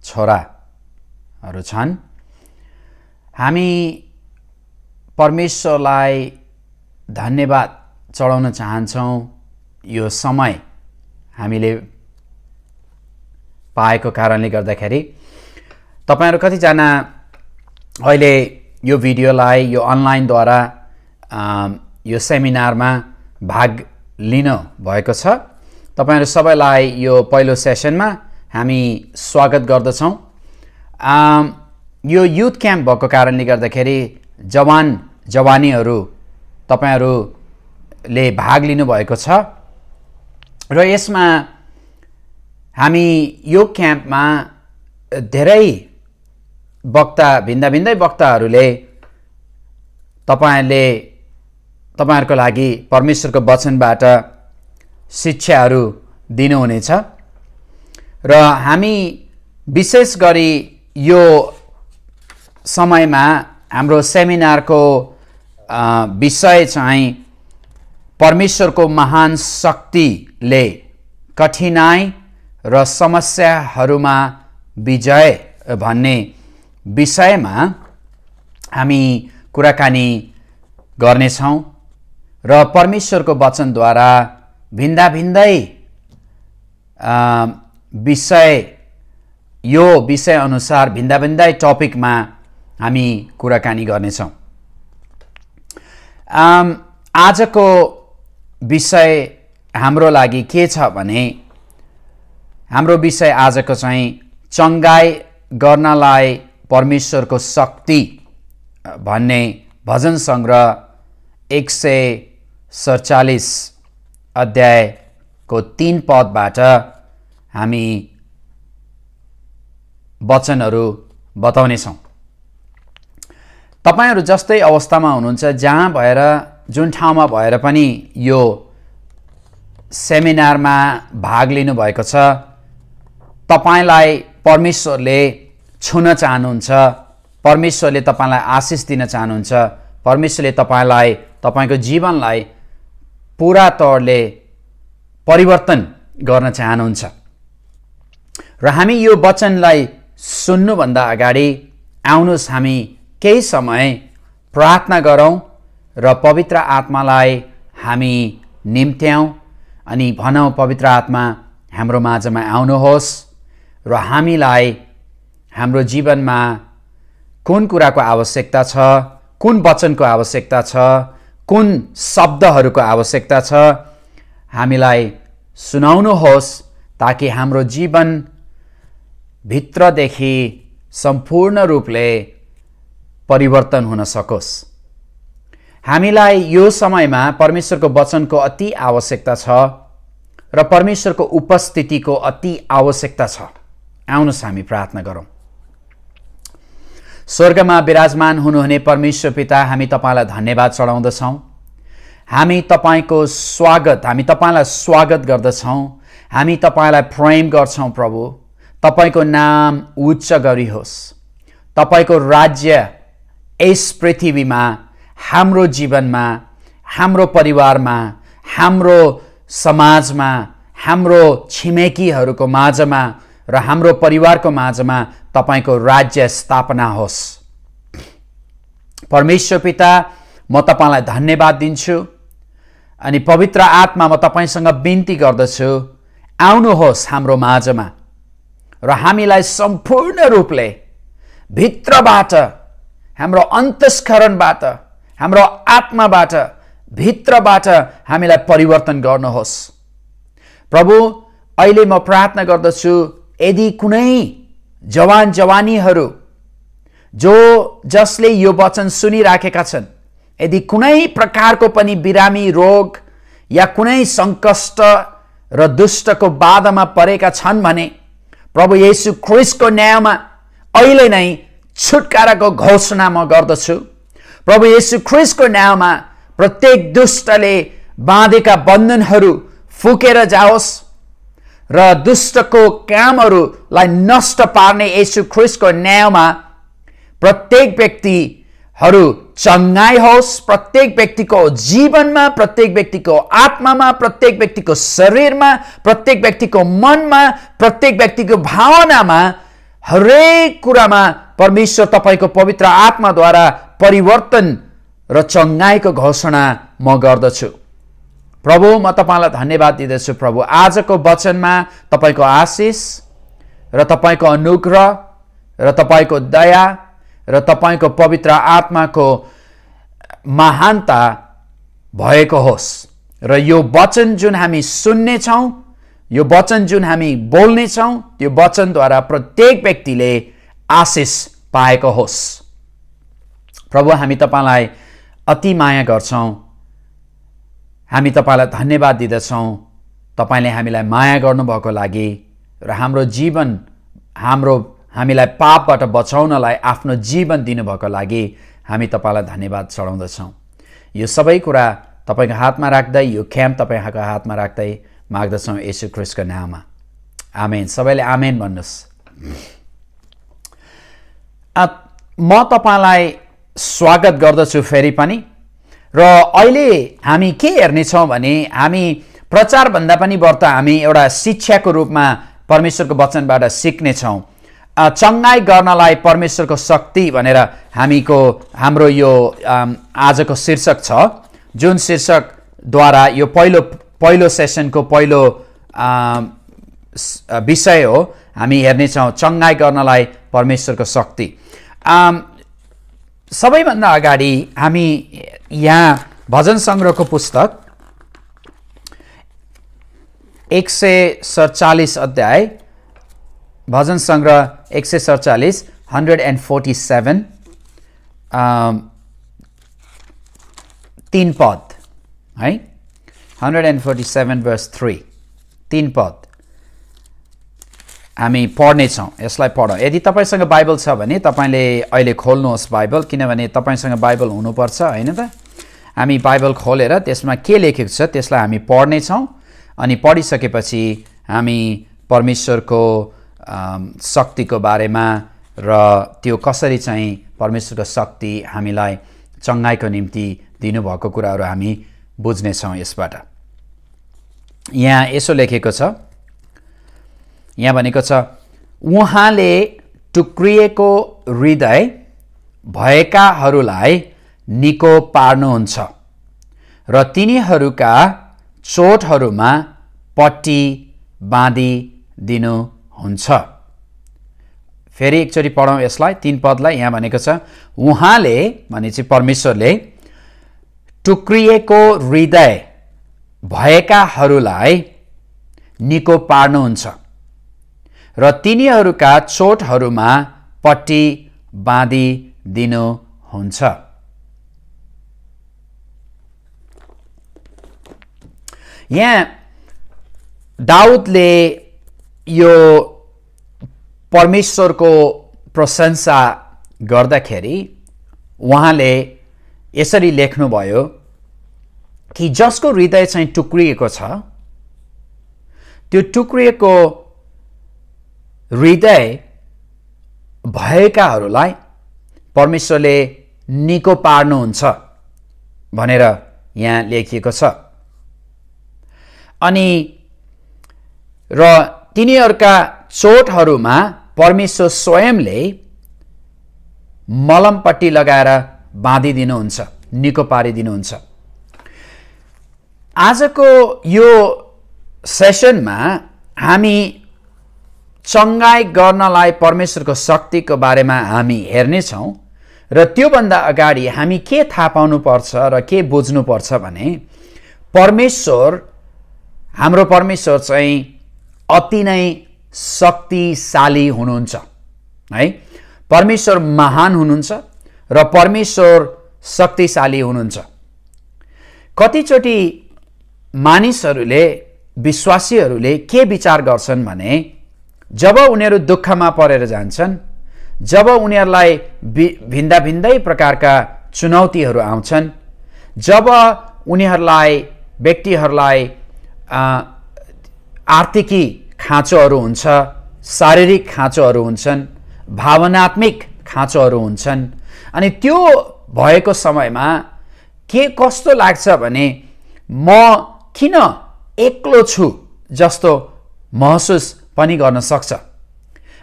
छोराहरू छन् हामी परमेश्वरलाई धन्यवाद चढाउन चाहन्छौं यो समय हामीले पाएको कारणले गर्दाखेरि तपाईहरु कति जना अहिले यो भिडियोलाई यो अनलाइन द्वारा यो सेमिनारमा भाग लिन भएको छ तपाईहरु सबैलाई यो पहिलो सेसनमा हामी स्वागत गर्दछौं यो युथ क्याम्प भएको कारणले गर्दाखेरि जवानीहरु तपाईहरुले भाग लिनु भएको छ र यसमा हामी यो क्याम्पमा धेरै वक्ता भिन्दै वक्ताहरूले तपाईहरुको लागि परमेश्वरको वचनबाट शिक्षाहरू दिनुहुनेछ र हामी विशेष गरी यो समयमा हाम्रो सेमिनारको विषय चाहिँ परमेश्वरको महान शक्तिले कठिनाई र समस्याहरूमा विजय भन्ने विषयमा हामी कुराकानी गर्नेछौं र परमेश्वरको वचनद्वारा भिन्दै विषय अनुसार भिन्दै टपिकमा हामी कुराकानी गर्नेछौं आजको विषय हाम्रो लागि के छ भने हाम्रो विषय आजको चाहिँ चंगाई गर्नलाई परमेश्वरको शक्ति भन्ने भजन संग्रह 147 अध्यायको 3 पदबाट हामी वचनहरू बताउने छौं तपाईहरु जस्तै अवस्थामा हुनुहुन्छ जहाँ भएर जुन ठाउँमा भएर पनि यो सेमिनारमा भाग लिनु भएको छ तपाईलाई परमेश्वरले छुन चाहनुहुन्छ परमेश्वरले तपाईलाई आशिष दिन चाहनुहुन्छ परमेश्वरले तपाईलाई तपाईको जीवनलाई पूरा तौरले परिवर्तन गर्न चाहनुहुन्छ र हामी यो वचनलाई सुन्नु भन्दा अगाडि आउनुस् हामी केही समय प्रार्थना गरौं र पवित्र आत्मालाई हामी निम्त्याउँ अनि भनौं पवित्र आत्मा हाम्रो माझमा आउनुहोस् र हामीलाई हाम्रो जीवनमा कुन कुराको आवश्यकता छ कुन वचनको आवश्यकता छ कुन शब्दहरूको आवश्यकता छ हामीलाई सुनाउनुहोस् ताकि हाम्रो जीवन भित्रदेखि सम्पूर्ण रूपले परिवर्तन हुन सकोस् हामीलाई यो समयमा परमेश्वरको वचनको अति आवश्यकता छ र परमेश्वरको उपस्थितिको अति आवश्यकता छ आउनुस् हामी प्रार्थना गरौं स्वर्गमा विराजमान हुनुहुने परमेश्वर पिता हामी तपाईलाई धन्यवाद चढाउँदछौं हामी तपाईलाई स्वागत गर्दछौं हामी तपाईलाई प्रेम गर्छौं प्रभु तपाईको नाम उच्च गरिहोस् तपाईको राज्य यस पृथ्वीमा हाम्रो जीवनमा हाम्रो परिवारमा हाम्रो समाजमा हाम्रो छिमेकीहरूको माझमा र हाम्रो परिवारको माझमा तपाईको राज्य स्थापना होस् परमेश्वर पिता म तपाईलाई धन्यवाद दिन्छु अनि पवित्र आत्मा म तपाईसँग बिन्ती गर्दछु, आउनुहोस् हाम्रो माझमा र हामीलाई सम्पूर्ण रूपले भित्रबाट, हाम्रो अन्तस्करणबाट, हाम्रो आत्माबाट, भित्रबाट हामीलाई परिवर्तन गर्नुहोस्। प्रभु, अहिले म प्रार्थना गर्दछु, यदि कुनै जवान जवानीहरू जसले यो वचन सुनिराखेका छन्, यदि कुनै प्रकारको पनि बिरामी रोग या कुनै सङ्कष्ट र दुष्टको बाधामा परेका छन् भने प्रभु येशू ख्रिस्टको नाममा अहिले नै छुटकाराको घोषणा म गर्दछु। प्रभु येशू ख्रिस्टको नाममा प्रत्येक दुष्टले बाँधेका बन्धनहरू फुकेर जाओस् र दुष्टको कामहरूलाई नष्ट पार्ने येशू ख्रिस्टको नाममा प्रत्येक व्यक्तिहरू चङ्गाई होस्। प्रत्येक व्यक्तिको जीवनमा, प्रत्येक व्यक्तिको आत्मामा, प्रत्येक व्यक्तिको शरीरमा, प्रत्येक व्यक्तिको मनमा, प्रत्येक व्यक्तिको भावनामा, हरेक कुरामा परमेश्वर तपाईको पवित्र आत्माद्वारा परिवर्तन र चङ्गाईको घोषणा म गर्दछु। प्रभु, म तपाईलाई धन्यवाद दिँदछु। प्रभु, आजको वचनमा तपाईको आशिष र तपाईको अनुग्रह र तपाईको दया र तपाईको पवित्र आत्माको महानता भएको होस् र यो वचन जुन हामी सुन्नेछौँ, यो वचन जुन हामी बोल्नेछौँ, त्यो वचनद्वारा प्रत्येक व्यक्तिले आशिष पाएको होस्। प्रभु, हामी तपाईलाई अति माया गर्छौँ, हामी तपाईलाई धन्यवाद दिँदछौँ। तपाईले हामीलाई माया गर्नुभएको लागि र हाम्रो जीवन, हामीलाई पापबाट बचाउनलाई आफ्नो जीवन दिनुभएको लागि हामी तपाईलाई धन्यवाद चढाउँदछौँ। यो सबै कुरा तपाईको हातमा राख्दै, यो क्याम्प तपाईको हातमा राख्दै माग्दछौँ येशू ख्रिस्टको नाममा। आमेन। सबैले आमेन भन्नुहोस्। म तपाईलाई स्वागत गर्दछु फेरि पनि। र अहिले हामी के हेर्नेछौँ भने हामी प्रचारभन्दा पनि बढ्ता हामी एउटा शिक्षाको रूपमा परमेश्वरको वचनबाट सिक्नेछौँ। चङ्गाई गर्नलाई परमेश्वरको शक्ति भनेर हाम्रो यो आजको शीर्षक छ, जुन शीर्षकद्वारा यो पहिलो सेसनको पहिलो विषय हो। हामी हेर्नेछौँ चङ्गाई गर्नलाई परमेश्वरको शक्ति। सबैभन्दा अगाडि हामी यहाँ भजन सङ्ग्रहको पुस्तक 147 अध्याय, भजन सङ्ग्रह 147 147 3 पद है, 147 verse 3 3 पद हामी पढ्नेछौँ। यसलाई पढौँ। यदि तपाईसँग बाइबल छ भने तपाईले अहिले खोल्नुहोस् बाइबल, किनभने तपाईसँग बाइबल हुनुपर्छ, होइन त? हामी बाइबल खोलेर त्यसमा के लेखेको छ त्यसलाई हामी पढ्नेछौँ अनि पढिसकेपछि हामी परमेश्वरको शक्तिको बारेमा र त्यो कसरी चाहिँ परमेश्वरको शक्ति हामीलाई चङ्गाईको निम्ति दिनुभएको कुराहरू हामी बुझ्नेछौँ यसबाट। यहाँ यसो लेखेको छ, यहाँ भनेको छ, उहाँले टुक्रिएको हृदय भएकाहरूलाई निको पार्नुहुन्छ र तिनीहरूका चोटहरूमा पट्टी बाँधिदिनुहुन्छ। फेरि एकचोटि पढौँ यसलाई, 3 पदलाई। यहाँ भनेको छ, उहाँले भनेपछि परमेश्वरले टुक्रिएको हृदय भएकाहरूलाई निको पार्नुहुन्छ र तिनीहरूका चोटहरूमा पट्टी बाँधिदिनुहुन्छ। यहाँ दाउदले यो परमेश्वरको प्रशंसा गर्दाखेरि उहाँले यसरी लेख्नुभयो कि जसको हृदय चाहिँ टुक्रिएको छ, त्यो टुक्रिएको हृदय भएकाहरूलाई परमेश्वरले निको पार्नुहुन्छ भनेर यहाँ लेखिएको छ। अनि र तिनीहरूका चोटहरूमा परमेश्वर स्वयंले मलमपट्टी लगाएर बाँधिदिनुहुन्छ, निको पारिदिनुहुन्छ। आजको यो सेसनमा हामी चङ्गाई गर्नलाई परमेश्वरको शक्तिको बारेमा हामी हेर्नेछौँ र त्योभन्दा अगाडि हामी के थाहा पाउनुपर्छ र के बुझ्नुपर्छ भने हाम्रो परमेश्वर चाहिँ अति नै शक्तिशाली हुनुहुन्छ है। परमेश्वर महान हुनुहुन्छ र परमेश्वर शक्तिशाली हुनुहुन्छ। कतिचोटि मानिसहरूले विश्वासीहरूले के विचार गर्छन् भने जब उनीहरू दुःखमा परेर जान्छन्, जब उनीहरूलाई भिन्दा भिन्दै प्रकारका चुनौतीहरू आउँछन्, जब व्यक्तिहरूलाई आर्थिकी खाँचोहरू हुन्छ, शारीरिक खाँचोहरू हुन्छन्, भावनात्मक खाँचोहरू हुन्छन्, अनि त्यो भएको समयमा के कस्तो लाग्छ भने म किन एक्लो छु जस्तो महसुस पनि गर्न सक्छ।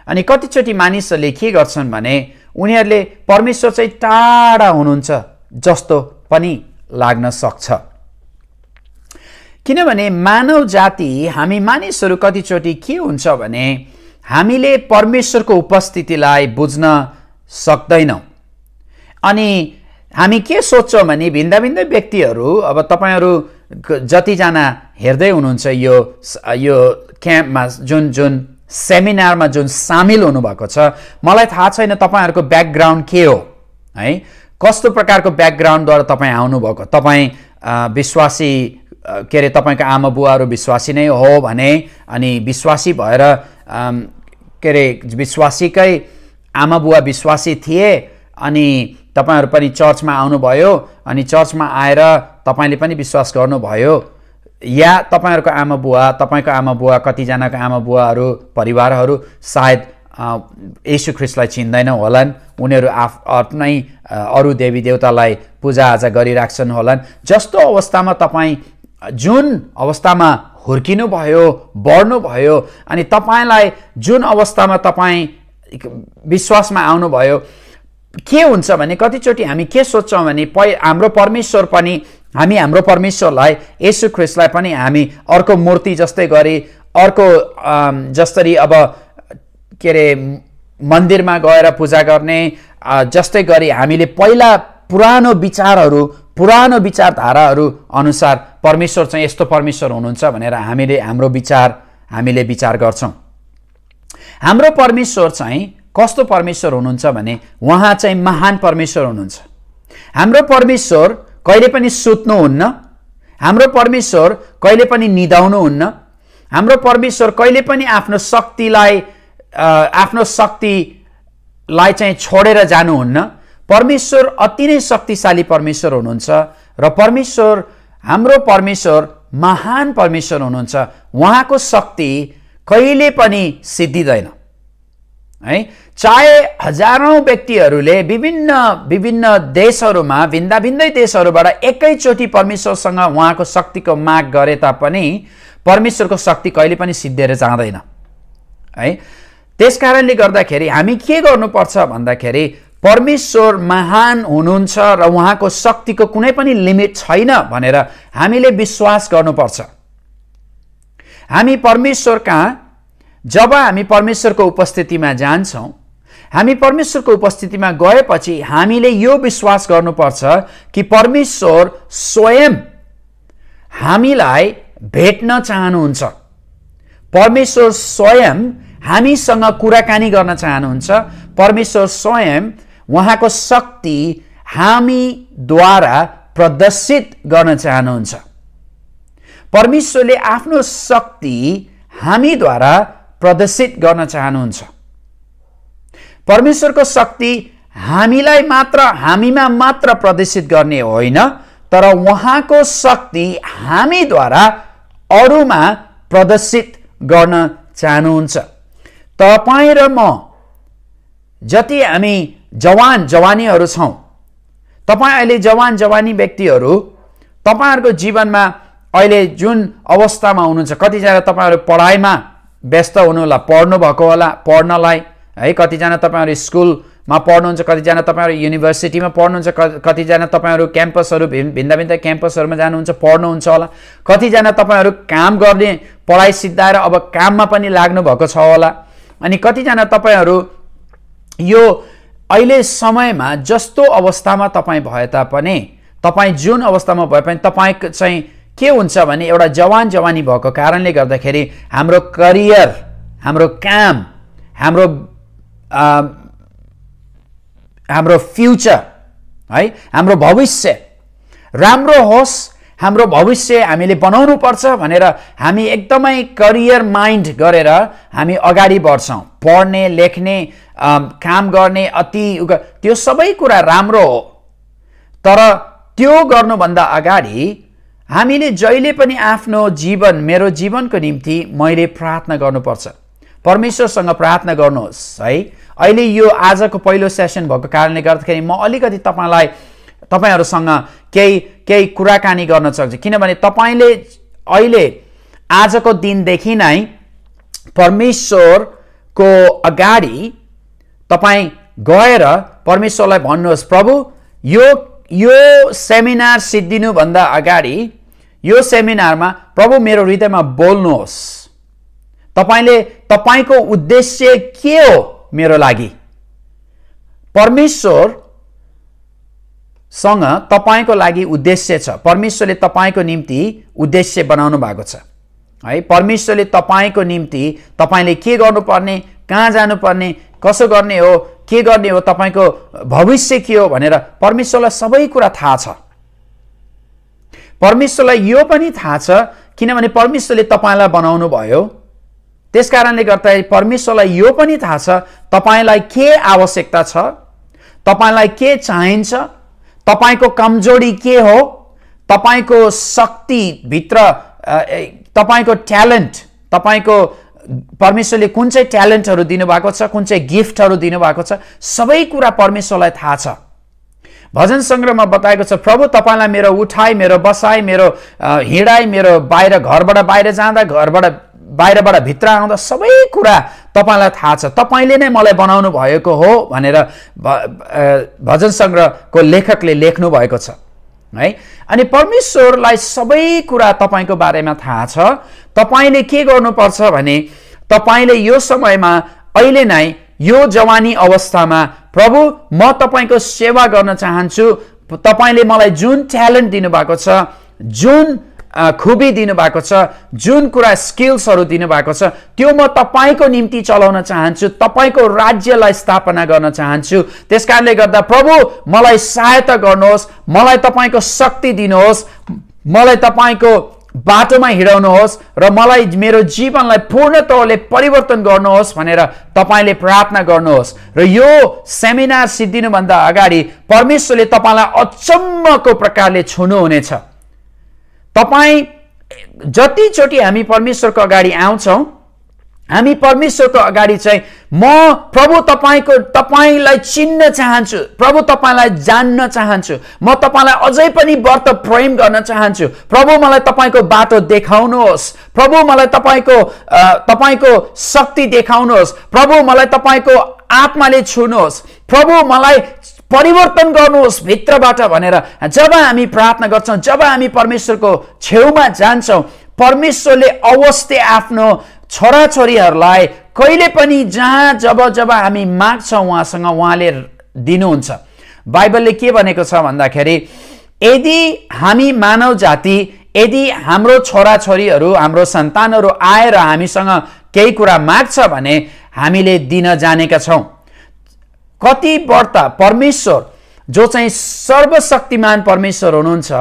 अनि कतिचोटि मानिसहरूले के गर्छन् भने उनीहरूले परमेश्वर चाहिँ टाढा हुनुहुन्छ जस्तो पनि लाग्न सक्छ। किनभने मानव जाति हामी मानिसहरू कतिचोटि के हुन्छ भने हामीले परमेश्वरको उपस्थितिलाई बुझ्न सक्दैनौँ। अनि हामी के सोच्छौँ भने भिन्दा भिन्दै व्यक्तिहरू, अब तपाईहरू जतिजना हेर्दै हुनुहुन्छ यो क्याम्पमा जुन सेमिनारमा जुन सामेल हुनुभएको छ, मलाई थाहा छैन तपाईँहरूको ब्याकग्राउन्ड के हो है, कस्तो प्रकारको ब्याकग्राउन्डद्वारा तपाईँ आउनुभएको। तपाईँ विश्वासी के अरे तपाईँको आमा बुवाहरू विश्वासी नै हो भने अनि विश्वासी भएर के अरे विश्वासीकै आमा बुवा विश्वासी थिए अनि तपाईहरू पनि चर्चमा आउनुभयो अनि चर्चमा आएर तपाईँले पनि विश्वास गर्नुभयो, या तपाईँहरूको आमा बुवा कतिजनाको आमा बुवाहरू परिवारहरू सायद येशू ख्रिस्टलाई चिन्दैन होलान्, उनीहरू आफ्नै अरू देवी देवतालाई पूजाआजा गरिराख्छन् होलान्। जस्तो अवस्थामा तपाईँ जुन अवस्थामा हुर्किनु भयो, बढ्नु भयो, अनि तपाईँलाई जुन अवस्थामा तपाईँ विश्वासमा आउनुभयो, के हुन्छ भने कतिचोटि हामी के सोच्छौँ भने हाम्रो परमेश्वरलाई येशू ख्रिस्टलाई पनि हामी अर्को मूर्ति जस्तै गरी, अर्को जसरी अब के अरे मन्दिरमा गएर पूजा गर्ने जस्तै गरी हामीले पहिला पुरानो विचारधाराहरू अनुसार परमेश्वर चाहिँ यस्तो परमेश्वर हुनुहुन्छ भनेर हामीले विचार गर्छौँ। हाम्रो परमेश्वर चाहिँ कस्तो परमेश्वर हुनुहुन्छ भने उहाँ चाहिँ महान परमेश्वर हुनुहुन्छ। हाम्रो परमेश्वर कहिले पनि सुत्नुहुन्न, हाम्रो परमेश्वर कहिले पनि निदाउनुहुन्न, हाम्रो परमेश्वर कहिले पनि आफ्नो शक्तिलाई चाहिँ छोडेर जानुहुन्न। परमेश्वर अति नै शक्तिशाली परमेश्वर हुनुहुन्छ र हाम्रो परमेश्वर महान परमेश्वर हुनुहुन्छ। उहाँको शक्ति कहिले पनि सिद्धिँदैन है। चाहे हजारौं व्यक्तिहरूले विभिन्न देशहरूमा भिन्दा भिन्दै देशहरूबाट एकैचोटि परमेश्वरसँग उहाँको शक्तिको माग गरे तापनि परमेश्वरको शक्ति कहिले पनि सिद्धिएर जाँदैन है। त्यसकारणले गर्दाखेरि हामी के गर्नुपर्छ भन्दाखेरि परमेश्वर महान हुनुहुन्छ र उहाँको शक्तिको कुनै पनि लिमिट छैन भनेर हामीले विश्वास गर्नुपर्छ। हामी परमेश्वर कहाँ जब हामी परमेश्वरको उपस्थितिमा जान्छौँ, हामी परमेश्वरको उपस्थितिमा गएपछि हामीले यो विश्वास गर्नुपर्छ कि परमेश्वर स्वयं हामीलाई भेट्न चाहनुहुन्छ। परमेश्वर स्वयं हामीसँग कुराकानी गर्न चाहनुहुन्छ। परमेश्वर स्वयं उहाँको शक्ति हामीद्वारा प्रदर्शित गर्न चाहनुहुन्छ। परमेश्वरले आफ्नो शक्ति हामीद्वारा प्रदर्शित गर्न चाहनुहुन्छ। परमेश्वरको शक्ति हामीमा मात्र प्रदर्शित गर्ने होइन, तर उहाँको शक्ति हामीद्वारा अरूमा प्रदर्शित गर्न चाहनुहुन्छ। तपाईँ र म जति हामी जवानीहरू छौँ, तपाईँ अहिले जवानी व्यक्तिहरू, तपाईँहरूको जीवनमा अहिले जुन अवस्थामा हुनुहुन्छ, कतिजना तपाईँहरू पढाइमा व्यस्त हुनु होला, पढ्नु भएको होला पढ्नलाई है, कतिजना तपाईँहरू पढ्नुहुन्छ, कतिजना तपाईँहरू युनिभर्सिटीमा पढ्नुहुन्छ, कतिजना तपाईँहरू क्याम्पसहरू भिन्न भिन्न क्याम्पसहरूमा जानुहुन्छ, पढ्नुहुन्छ होला, कतिजना तपाईँहरू काम गर्ने पढाइ सिद्धाएर अब काममा पनि लाग्नु भएको छ होला, अनि कतिजना तपाईँहरू यो अहिले समयमा जस्तो अवस्थामा तपाईँ भए तापनि, तपाईँ जुन अवस्थामा भए पनि तपाईँ चाहिँ के हुन्छ भने एउटा जवानी भएको कारणले गर्दाखेरि हाम्रो करियर, हाम्रो काम, हाम्रो फ्युचर है, हाम्रो भविष्य राम्रो होस्, हाम्रो भविष्य हामीले बनाउनु पर्छ भनेर हामी एकदमै करियर माइन्ड गरेर हामी अगाडि बढ्छौँ। पढ्ने, लेख्ने, काम गर्ने, त्यो सबै कुरा राम्रो हो, तर त्यो गर्नुभन्दा अगाडि हामीले जहिले पनि आफ्नो जीवन, मेरो जीवनको निम्ति मैले प्रार्थना गर्नुपर्छ, परमेश्वरसँग प्रार्थना गर्नुहोस् है। अहिले यो आजको पहिलो सेसन भएको कारणले गर्दाखेरि म अलिकति तपाईहरुसँग केही कुराकानी गर्न सक्छु, किनभने तपाईले अहिले आजको दिनदेखि नै परमेश्वरको अगाडि तपाईं गएर परमेश्वरलाई भन्नुहोस्, प्रभु यो सेमिनार सिद्धिनु भन्दा अगाडि यो सेमिनारमा प्रभु मेरो हृदयमा बोल्नुहोस्, तपाईको उद्देश्य के हो मेरो लागि। परमेश्वर सँग तपाईको लागि उद्देश्य छ, परमेश्वरले तपाईको निम्ति उद्देश्य बनाउनु भएको छ है। परमेश्वरले तपाईको निम्ति तपाईले के गर्नुपर्ने, कहाँ जानुपर्ने, कसो गर्ने हो, के गर्ने हो, तपाईको भविष्य के हो भनेर परमेश्वरलाई सबै कुरा थाहा छ। परमेश्वरलाई यो पनि थाहा छ किनभने परमेश्वरले तपाईलाई बनाउनु भयो। त्यसकारणले गर्दा परमेश्वरलाई यो पनि थाहा छ तपाईलाई के आवश्यकता छ, तपाईलाई के चाहिन्छ, तपाईको कमजोरी के हो, तपाईको शक्ति भित्र, तपाईको ट्यालेन्ट, तपाईको परमेश्वरले कुन चाहिँ ट्यालेन्टहरू दिनुभएको छ, कुन चाहिँ गिफ्टहरू दिनुभएको छ, सबै कुरा परमेश्वरलाई थाहा छ। भजन संग्रहमा बताएको छ, प्रभु तपाईलाई मेरो उठाइ, मेरो बसाइ, मेरो हिँडाइ, मेरो बाहिर, घरबाट बाहिर जाँदा, घरबाट बाहिरबाट भित्र आउँदा सबै कुरा तपाईलाई थाहा छ, तपाईले नै मलाई बनाउनु भएको हो भनेर भजन संग्रहको लेखकले लेख्नु भएको छ है। अनि परमेश्वरलाई सबै कुरा तपाईको बारेमा थाहा छ। तपाईले के गर्नुपर्छ भने तपाईले यो समयमा अहिले नै यो जवानी अवस्थामा प्रभु म तपाईको सेवा गर्न चाहन्छु, तपाईले मलाई जुन ट्यालेन्ट दिनुभएको छ, जुन खुबी दिनुभएको छ, जुन कुरा स्किल्सहरू दिनुभएको छ, त्यो म तपाईको निम्ति चलाउन चाहन्छु, तपाईको राज्यलाई स्थापना गर्न चाहन्छु। त्यसकारणले गर्दा प्रभु मलाई सहायता गर्नुहोस्, मलाई तपाईको शक्ति दिनुहोस्, मलाई तपाईको बाटोमा हिँडाउनुहोस् र मलाई मेरो जीवनलाई पूर्ण तौरले परिवर्तन गर्नुहोस् भनेर तपाईले प्रार्थना गर्नुहोस्। र यो सेमिनार सिद्धिनुभन्दा अगाडि परमेश्वरले तपाईलाई अचम्मको प्रकारले छुनुहुनेछ। तपाई जतिचोटि हामी परमेश्वरको अगाडि आउँछौं, हामी परमेश्वरको अगाडि चाहिँ म प्रभु तपाईलाई चिन्न चाहन्छु, प्रभु तपाईलाई जान्न चाहन्छु, म तपाईलाई अझै पनि व्रत प्रेम गर्न चाहन्छु, प्रभु मलाई तपाईको बाटो देखाउनुहोस्, प्रभु मलाई तपाईको शक्ति देखाउनुहोस्, प्रभु मलाई तपाईको आत्माले छुनुहोस्, प्रभु मलाई परिवर्तन गर्नुहोस् भित्रबाट भनेर जब हामी प्रार्थना गर्छौं, जब हामी परमेश्वरको छेउमा जान्छौं, परमेश्वरले अवश्य आफ्नो छोराछोरीहरूलाई कहिले पनि जहाँ जब हामी माग्छौं उहाँसँग उहाँले दिनुहुन्छ। बाइबलले के भनेको छ भन्दाखेरि यदि हामी मानव जाति, यदि हाम्रो छोराछोरीहरू, हाम्रो सन्तानहरू आएर हामीसँग केही कुरा माग्छ भने हामीले दिन जानेका छौं। कति बढ्ता परमेश्वर जो चाहिँ सर्वशक्तिमान परमेश्वर हुनुहुन्छ,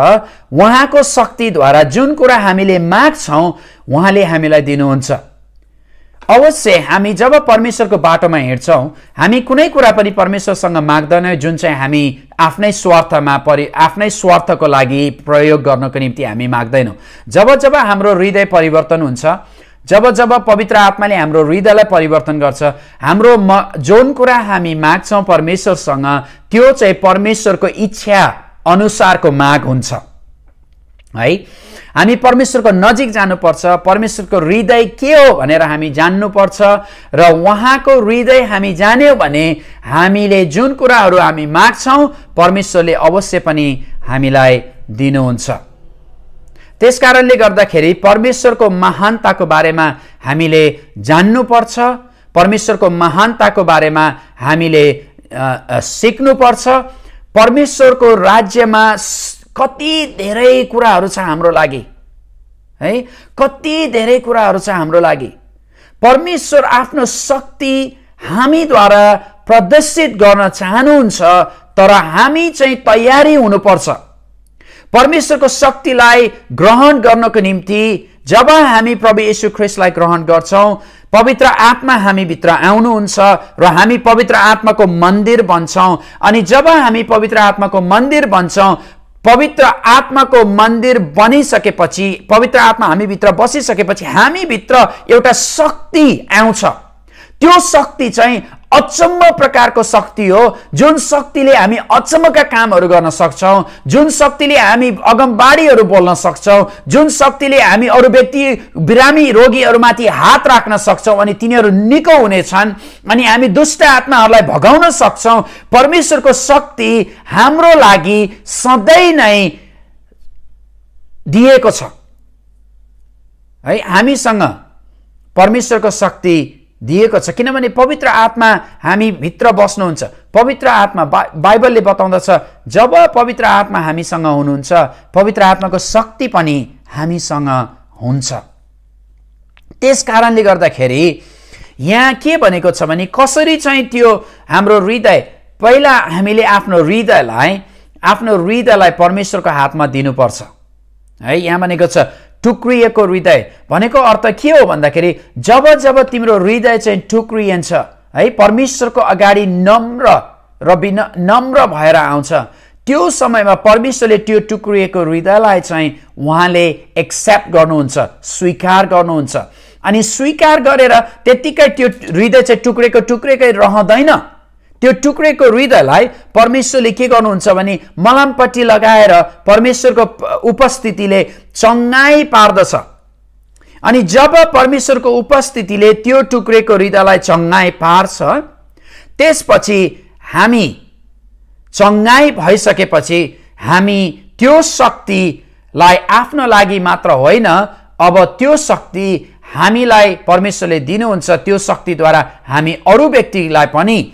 उहाँको शक्तिद्वारा जुन कुरा हामीले माग्छौं उहाँले हामीलाई दिनुहुन्छ। अवश्य हामी जब परमेश्वरको बाटोमा हिँड्छौं, हामी कुनै कुरा पनि परमेश्वरसँग माग्दैनौं जुन चाहिँ हामी आफ्नै स्वार्थमा आफ्नै स्वार्थको लागि प्रयोग गर्नको निम्ति हामी माग्दैनौं। जब हाम्रो हृदय परिवर्तन हुन्छ, जब पवित्र आत्माले हाम्रो हृदयलाई परिवर्तन गर्छ, हाम्रो जुन कुरा हामी माग्छौं परमेश्वरसँग त्यो चाहिँ परमेश्वरको इच्छा अनुसारको माग हुन्छ है। हामी परमेश्वरको नजिक जानुपर्छ, परमेश्वरको हृदय के हो भनेर हामी जान्नुपर्छ र उहाँको हृदय हामी जान्यौँ भने हामीले जुन कुराहरू हामी माग्छौँ परमेश्वरले अवश्य पनि हामीलाई दिनुहुन्छ। त्यसकारणले गर्दाखेरि परमेश्वरको महानताको बारेमा हामीले जान्नुपर्छ, परमेश्वरको महानताको बारेमा हामीले सिक्नुपर्छ। परमेश्वरको राज्यमा कति धेरै कुराहरू छ हाम्रो लागि, है, कति धेरै कुराहरू छ हाम्रो लागि। परमेश्वर आफ्नो शक्ति हामीद्वारा प्रदर्शित गर्न चाहनुहुन्छ, तर हामी चाहिँ तयारी हुनुपर्छ। परमेश्वरको शक्तिलाई ग्रहण गर्नको निम्ति जब हामी प्रभु येशू ख्रीष्टलाई ग्रहण गर्छौँ, पवित्र आत्मा हामी भित्र आउनुहुन्छ र हामी पवित्र आत्माको मन्दिर बन्छौँ। अनि जब हामी पवित्र आत्माको मन्दिर बन्छौँ, पवित्र आत्माको मन्दिर बनिसकेपछि, पवित्र आत्मा हामी भित्र बसिसकेपछि हामी भित्र एउटा शक्ति आउँछ। त्यो शक्ति चाहिँ अचम्म प्रकारको शक्ति हो, जुन शक्तिले हामी अचम्मका कामहरू गर्न सक्छौँ, जुन शक्तिले हामी अगमबाडीहरू बोल्न सक्छौँ, जुन शक्तिले हामी अरू व्यक्ति बिरामी रोगीहरूमाथि हात राख्न सक्छौँ अनि तिनीहरू निको हुनेछन्, अनि हामी दुष्ट आत्माहरूलाई भगाउन सक्छौँ। परमेश्वरको शक्ति हाम्रो लागि सधैँ नै दिएको छ, है, हामीसँग परमेश्वरको शक्ति दिएको छ, किनभने पवित्र आत्मा हामी भित्र बस्नुहुन्छ। पवित्र आत्मा बाइबलले बताउँदछ जब पवित्र आत्मा हामीसँग हुनुहुन्छ, पवित्र आत्माको शक्ति पनि हामीसँग हुन्छ। त्यस कारणले गर्दाखेरि यहाँ के भनेको छ भने कसरी चाहिँ त्यो हाम्रो हृदय, पहिला हामीले आफ्नो हृदयलाई परमेश्वरको हातमा दिनुपर्छ, है। यहाँ भनेको छ टुक्रिएको हृदय भनेको अर्थ के हो भन्दाखेरि जब जब तिम्रो हृदय चाहिँ टुक्रिन्छ, है, परमेश्वरको अगाडि नम्र भएर आउँछ, त्यो समयमा परमेश्वरले त्यो टुक्रिएको हृदयलाई चाहिँ उहाँले एक्सेप्ट गर्नुहुन्छ, स्वीकार गर्नुहुन्छ। अनि स्वीकार गरेर त्यतिकै त्यो हृदय चाहिँ टुक्रेकै रहँदैन। त्यो टुक्रेको हृदयलाई परमेश्वरले के गर्नुहुन्छ भने मलमपट्टि लगाएर परमेश्वरको उपस्थितिले चङ्गाई पार्दछ। अनि जब परमेश्वरको उपस्थितिले त्यो टुक्रेको हृदयलाई चङ्गाई पार्छ, त्यसपछि हामी चङ्गाई भइसकेपछि हामी त्यो शक्तिलाई आफ्नो लागि मात्र होइन, अब त्यो शक्ति हामीलाई परमेश्वरले दिनुहुन्छ। त्यो शक्तिद्वारा हामी अरू व्यक्तिलाई पनि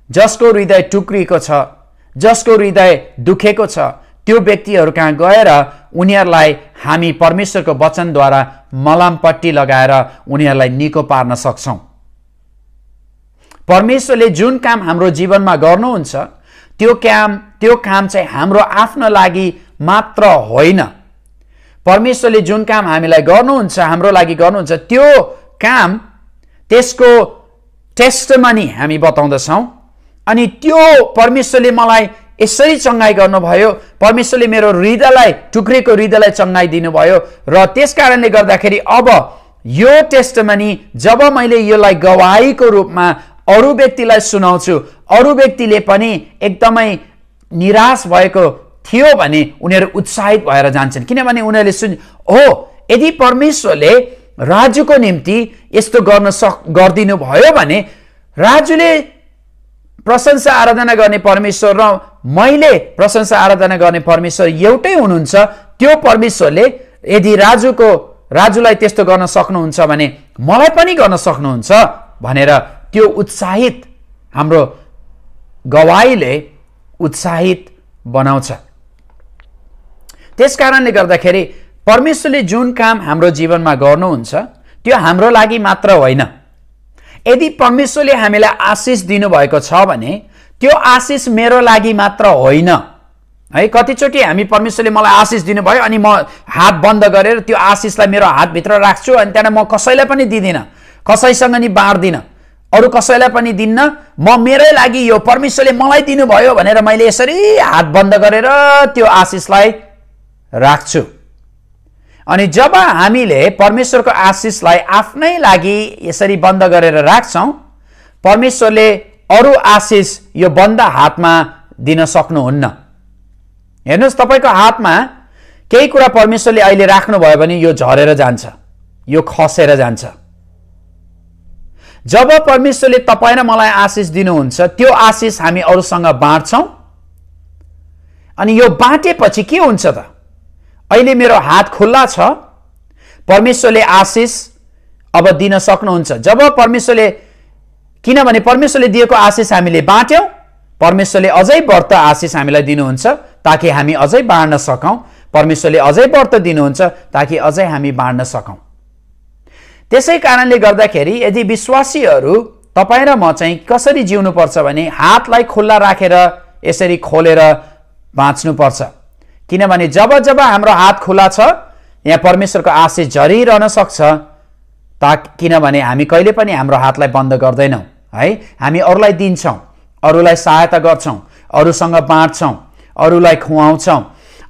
जसको हृदय टुक्रिएको छ, जसको हृदय दुखेको छ, त्यो व्यक्तिहरू कहाँ गएर उनीहरूलाई हामी परमेश्वरको वचनद्वारा मलमपट्टि लगाएर उनीहरूलाई निको पार्न सक्छौँ। परमेश्वरले जुन काम हाम्रो जीवनमा गर्नुहुन्छ त्यो काम चाहिँ हाम्रो आफ्नो लागि मात्र होइन। परमेश्वरले जुन काम हामीलाई गर्नुहुन्छ, हाम्रो लागि गर्नुहुन्छ, त्यो काम, त्यसको टेस्टमनी हामी बताउँदछौँ। अनि त्यो परमेश्वरले मलाई यसरी चङ्गाई गर्नुभयो, परमेश्वरले मेरो हृदयलाई, टुक्रेको हृदयलाई चङ्गाई दिनुभयो, र त्यस कारणले गर्दाखेरि अब यो टेस्टमनी जब मैले यसलाई गवाहीको रूपमा अरू व्यक्तिलाई सुनाउँछु, अरू व्यक्तिले पनि एकदमै निराश भएको थियो भने उनीहरू उत्साहित भएर जान्छन्, किनभने उनीहरूले यदि परमेश्वरले राजुको निम्ति यस्तो गरिदिनु भयो भने राजुले प्रशंसा आराधना गर्ने परमेश्वर र मैले प्रशंसा आराधना गर्ने परमेश्वर एउटै हुनुहुन्छ। त्यो परमेश्वरले यदि राजुलाई त्यस्तो गर्न सक्नुहुन्छ भने मलाई पनि गर्न सक्नुहुन्छ भनेर त्यो उत्साहित, हाम्रो गवाहीले उत्साहित बनाउँछ। त्यस कारणले गर्दाखेरि परमेश्वरले जुन काम हाम्रो जीवनमा गर्नुहुन्छ त्यो हाम्रो लागि मात्र होइन। यदि परमेश्वरले हामीलाई आशिष दिनुभएको छ भने त्यो आशिष मेरो लागि मात्र होइन, है। कतिचोटि हामी परमेश्वरले मलाई आशिष दिनुभयो अनि म हात बन्द गरेर त्यो आशिषलाई मेरो हातभित्र राख्छु अनि त्यहाँदेखि म कसैलाई पनि दिँदिनँ, कसैसँग नि बाँड्दिनँ, अरू कसैलाई पनि दिन्न। म मेरै लागि यो परमेश्वरले मलाई दिनुभयो भनेर मैले यसरी हात बन्द गरेर त्यो आशिषलाई राख्छु। अनि जब हामीले परमेश्वरको आशिषलाई आफ्नै लागि यसरी बन्द गरेर राख्छौँ, परमेश्वरले अरू आशिष यो बन्द हातमा दिन सक्नुहुन्न। हेर्नुहोस्, तपाईँको हातमा केही कुरा परमेश्वरले अहिले राख्नुभयो भने यो झरेर जान्छ, यो खसेर जान्छ। जब परमेश्वरले तपाईँ र मलाई आशिष दिनुहुन्छ, त्यो आशिष हामी अरूसँग बाँड्छौँ। अनि यो बाँटेपछि के हुन्छ त? अहिले मेरो हात खुल्ला छ, परमेश्वरले आशिष अब दिन सक्नुहुन्छ। जब परमेश्वरले, किनभने परमेश्वरले दिएको आशिष हामीले बाँट्यौँ, परमेश्वरले अझै बढ्ता आशिष हामीलाई दिनुहुन्छ ताकि हामी अझै बाँड्न सकौँ। परमेश्वरले अझै बढ्ता दिनुहुन्छ ताकि अझै हामी बाँड्न सकौँ। त्यसै कारणले गर्दाखेरि यदि विश्वासीहरू तपाईँ र म चाहिँ कसरी जिउनुपर्छ भने हातलाई खुल्ला राखेर यसरी खोलेर बाँच्नुपर्छ। किनभने जब जब हाम्रो हात खुल्ला छ, यहाँ परमेश्वरको आशिष झरिरहन सक्छ। किनभने हामी कहिले पनि हाम्रो हातलाई बन्द गर्दैनौँ है। हामी अरूलाई दिन्छौँ, अरूलाई सहायता गर्छौँ, अरूसँग बाँड्छौँ, अरूलाई खुवाउँछौँ,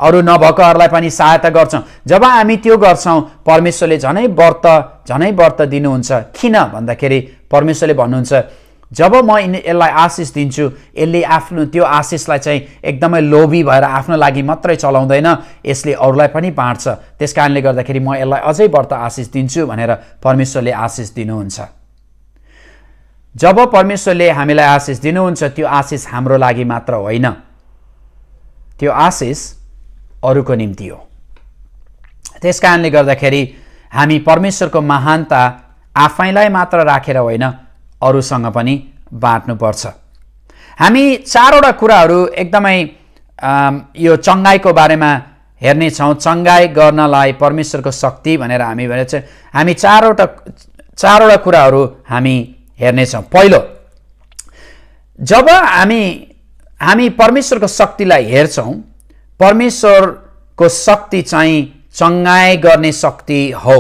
अरू नभएकोहरूलाई पनि सहायता गर्छौँ। जब हामी त्यो गर्छौँ, परमेश्वरले झनै व्रत दिनुहुन्छ। किन भन्दाखेरि परमेश्वरले भन्नुहुन्छ, जब म यसलाई आशिष दिन्छु, यसले आफ्नो त्यो आशिषलाई चाहिँ एकदमै लोभी भएर आफ्नो लागि मात्रै चलाउँदैन, यसले अरूलाई पनि बाँड्छ। त्यस कारणले गर्दाखेरि म यसलाई अझै बढ्ता आशिष दिन्छु भनेर परमेश्वरले आशिष दिनुहुन्छ। जब परमेश्वरले हामीलाई आशिष दिनुहुन्छ, त्यो आशिष हाम्रो लागि मात्र होइन, त्यो आशिष अरूको निम्ति हो। त्यस कारणले गर्दाखेरि हामी परमेश्वरको महानता आफैलाई मात्र राखेर होइन, अरूसँग पनि बाँड्नुपर्छ। हामी चारवटा कुराहरू एकदमै यो चङ्गाइको बारेमा हेर्नेछौँ। चङ्गाइ गर्नलाई परमेश्वरको शक्ति भनेर हामी चारवटा कुराहरू हामी हेर्नेछौँ। पहिलो, जब हामी परमेश्वरको शक्तिलाई हेर्छौँ, परमेश्वरको शक्ति चाहिँ चङ्गाइ गर्ने शक्ति हो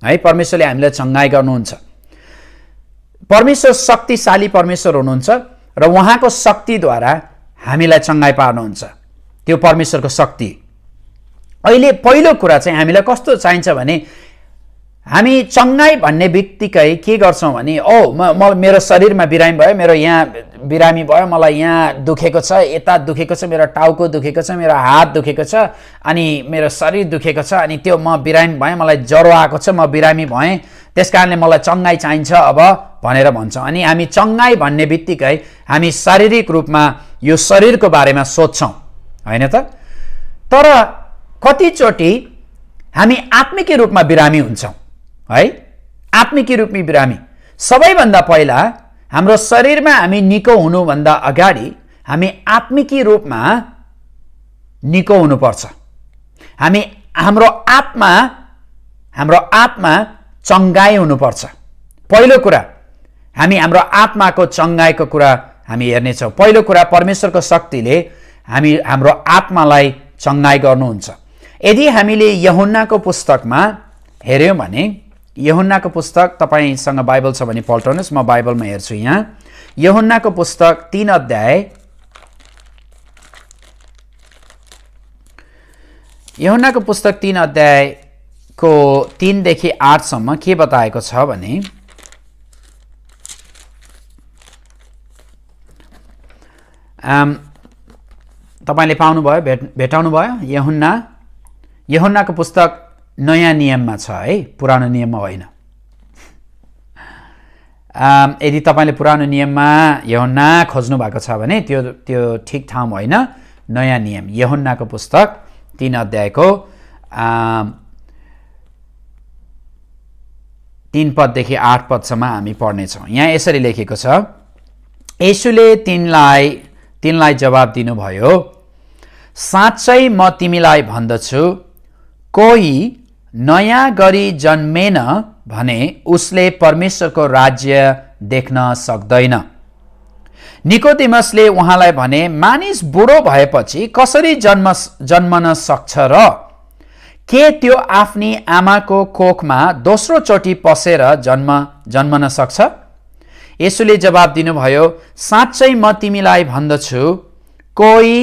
है। परमेश्वरले हामीलाई चङ्गाइ गर्नुहुन्छ। परमेश्वर शक्तिशाली परमेश्वर हुनुहुन्छ र उहाँको शक्तिद्वारा हामीलाई चङ्गाइ पार्नुहुन्छ। त्यो परमेश्वरको शक्ति। अहिले पहिलो कुरा चाहिँ हामीलाई कस्तो चाहिन्छ भने, हामी चङ्गाइ भन्ने बित्तिकै के गर्छौँ भने, मेरो शरीरमा बिरामी भयो, मेरो यहाँ बिरामी भयो, मलाई यहाँ दुखेको छ, यता दुखेको छ, मेरो टाउको दुखेको छ, मेरो हात दुखेको छ, अनि मेरो शरीर दुखेको छ, अनि त्यो म बिरामी भएँ, मलाई ज्वरो आएको छ, म बिरामी भएँ, त्यस कारणले मलाई चङ्गाइ चाहिन्छ अब भनेर भन्छौँ। अनि हामी चङ्गाइ भन्ने बित्तिकै हामी शारीरिक रूपमा यो शरीरको बारेमा सोध्छौँ, होइन त? तर कतिचोटि हामी आत्मिक रूपमा बिरामी हुन्छौँ है। आत्मिक रूपमा बिरामी। सबैभन्दा पहिला हाम्रो शरीरमा हामी निको हुनुभन्दा अगाडि हामी आत्मिक रूपमा निको हुनुपर्छ। हाम्रो आत्मा चङ्गाइ हुनुपर्छ। पहिलो कुरा हाम्रो आत्माको चङ्गाइको कुरा हामी हेर्नेछौँ। पहिलो कुरा, परमेश्वरको शक्तिले हाम्रो आत्मालाई चङ्गाइ गर्नुहुन्छ। यदि हामीले यूहन्नाको पुस्तकमा हेर्यौँ भने, यूहन्नाको पुस्तक तपाईसँग बाइबल छ भने पल्टाउनुहोस्, म बाइबलमा हेर्छु। यहाँ यूहन्नाको पुस्तक 3 अध्याय, यूहन्नाको पुस्तक 3 अध्यायको 3 देखि 8 सम्म के बताएको छ भने, तपाईले पाउनुभयो, भेटाउनु भयो? यूहन्नाको पुस्तक नयाँ नियममा छ है, पुरानो नियममा होइन। यदि तपाईले पुरानो नियममा यूहन्ना खोज्नु भएको छ भने त्यो ठिक ठाउँ होइन। नयाँ नियम, यूहन्नाको पुस्तक 3 अध्यायको 3 पददेखि 8 पदसम्म हामी पढ्नेछौँ। यहाँ यसरी लेखेको छ, येशूले तिनलाई जवाब दिनुभयो, साँच्चै म तिमीलाई भन्दछु, कोही नयाँ गरी जन्मेन भने उसले परमेश्वरको राज्य देख्न सक्दैन। निकोदेमसले उहाँलाई भने, मानिस बुढो भएपछि कसरी जन्मन सक्छ र? के त्यो आफ्नी आमाको कोखमा दोस्रो चोटि पसेर जन्मन सक्छ? येशूले जवाब दिनुभयो, साँच्चै म तिमीलाई भन्दछु, कोही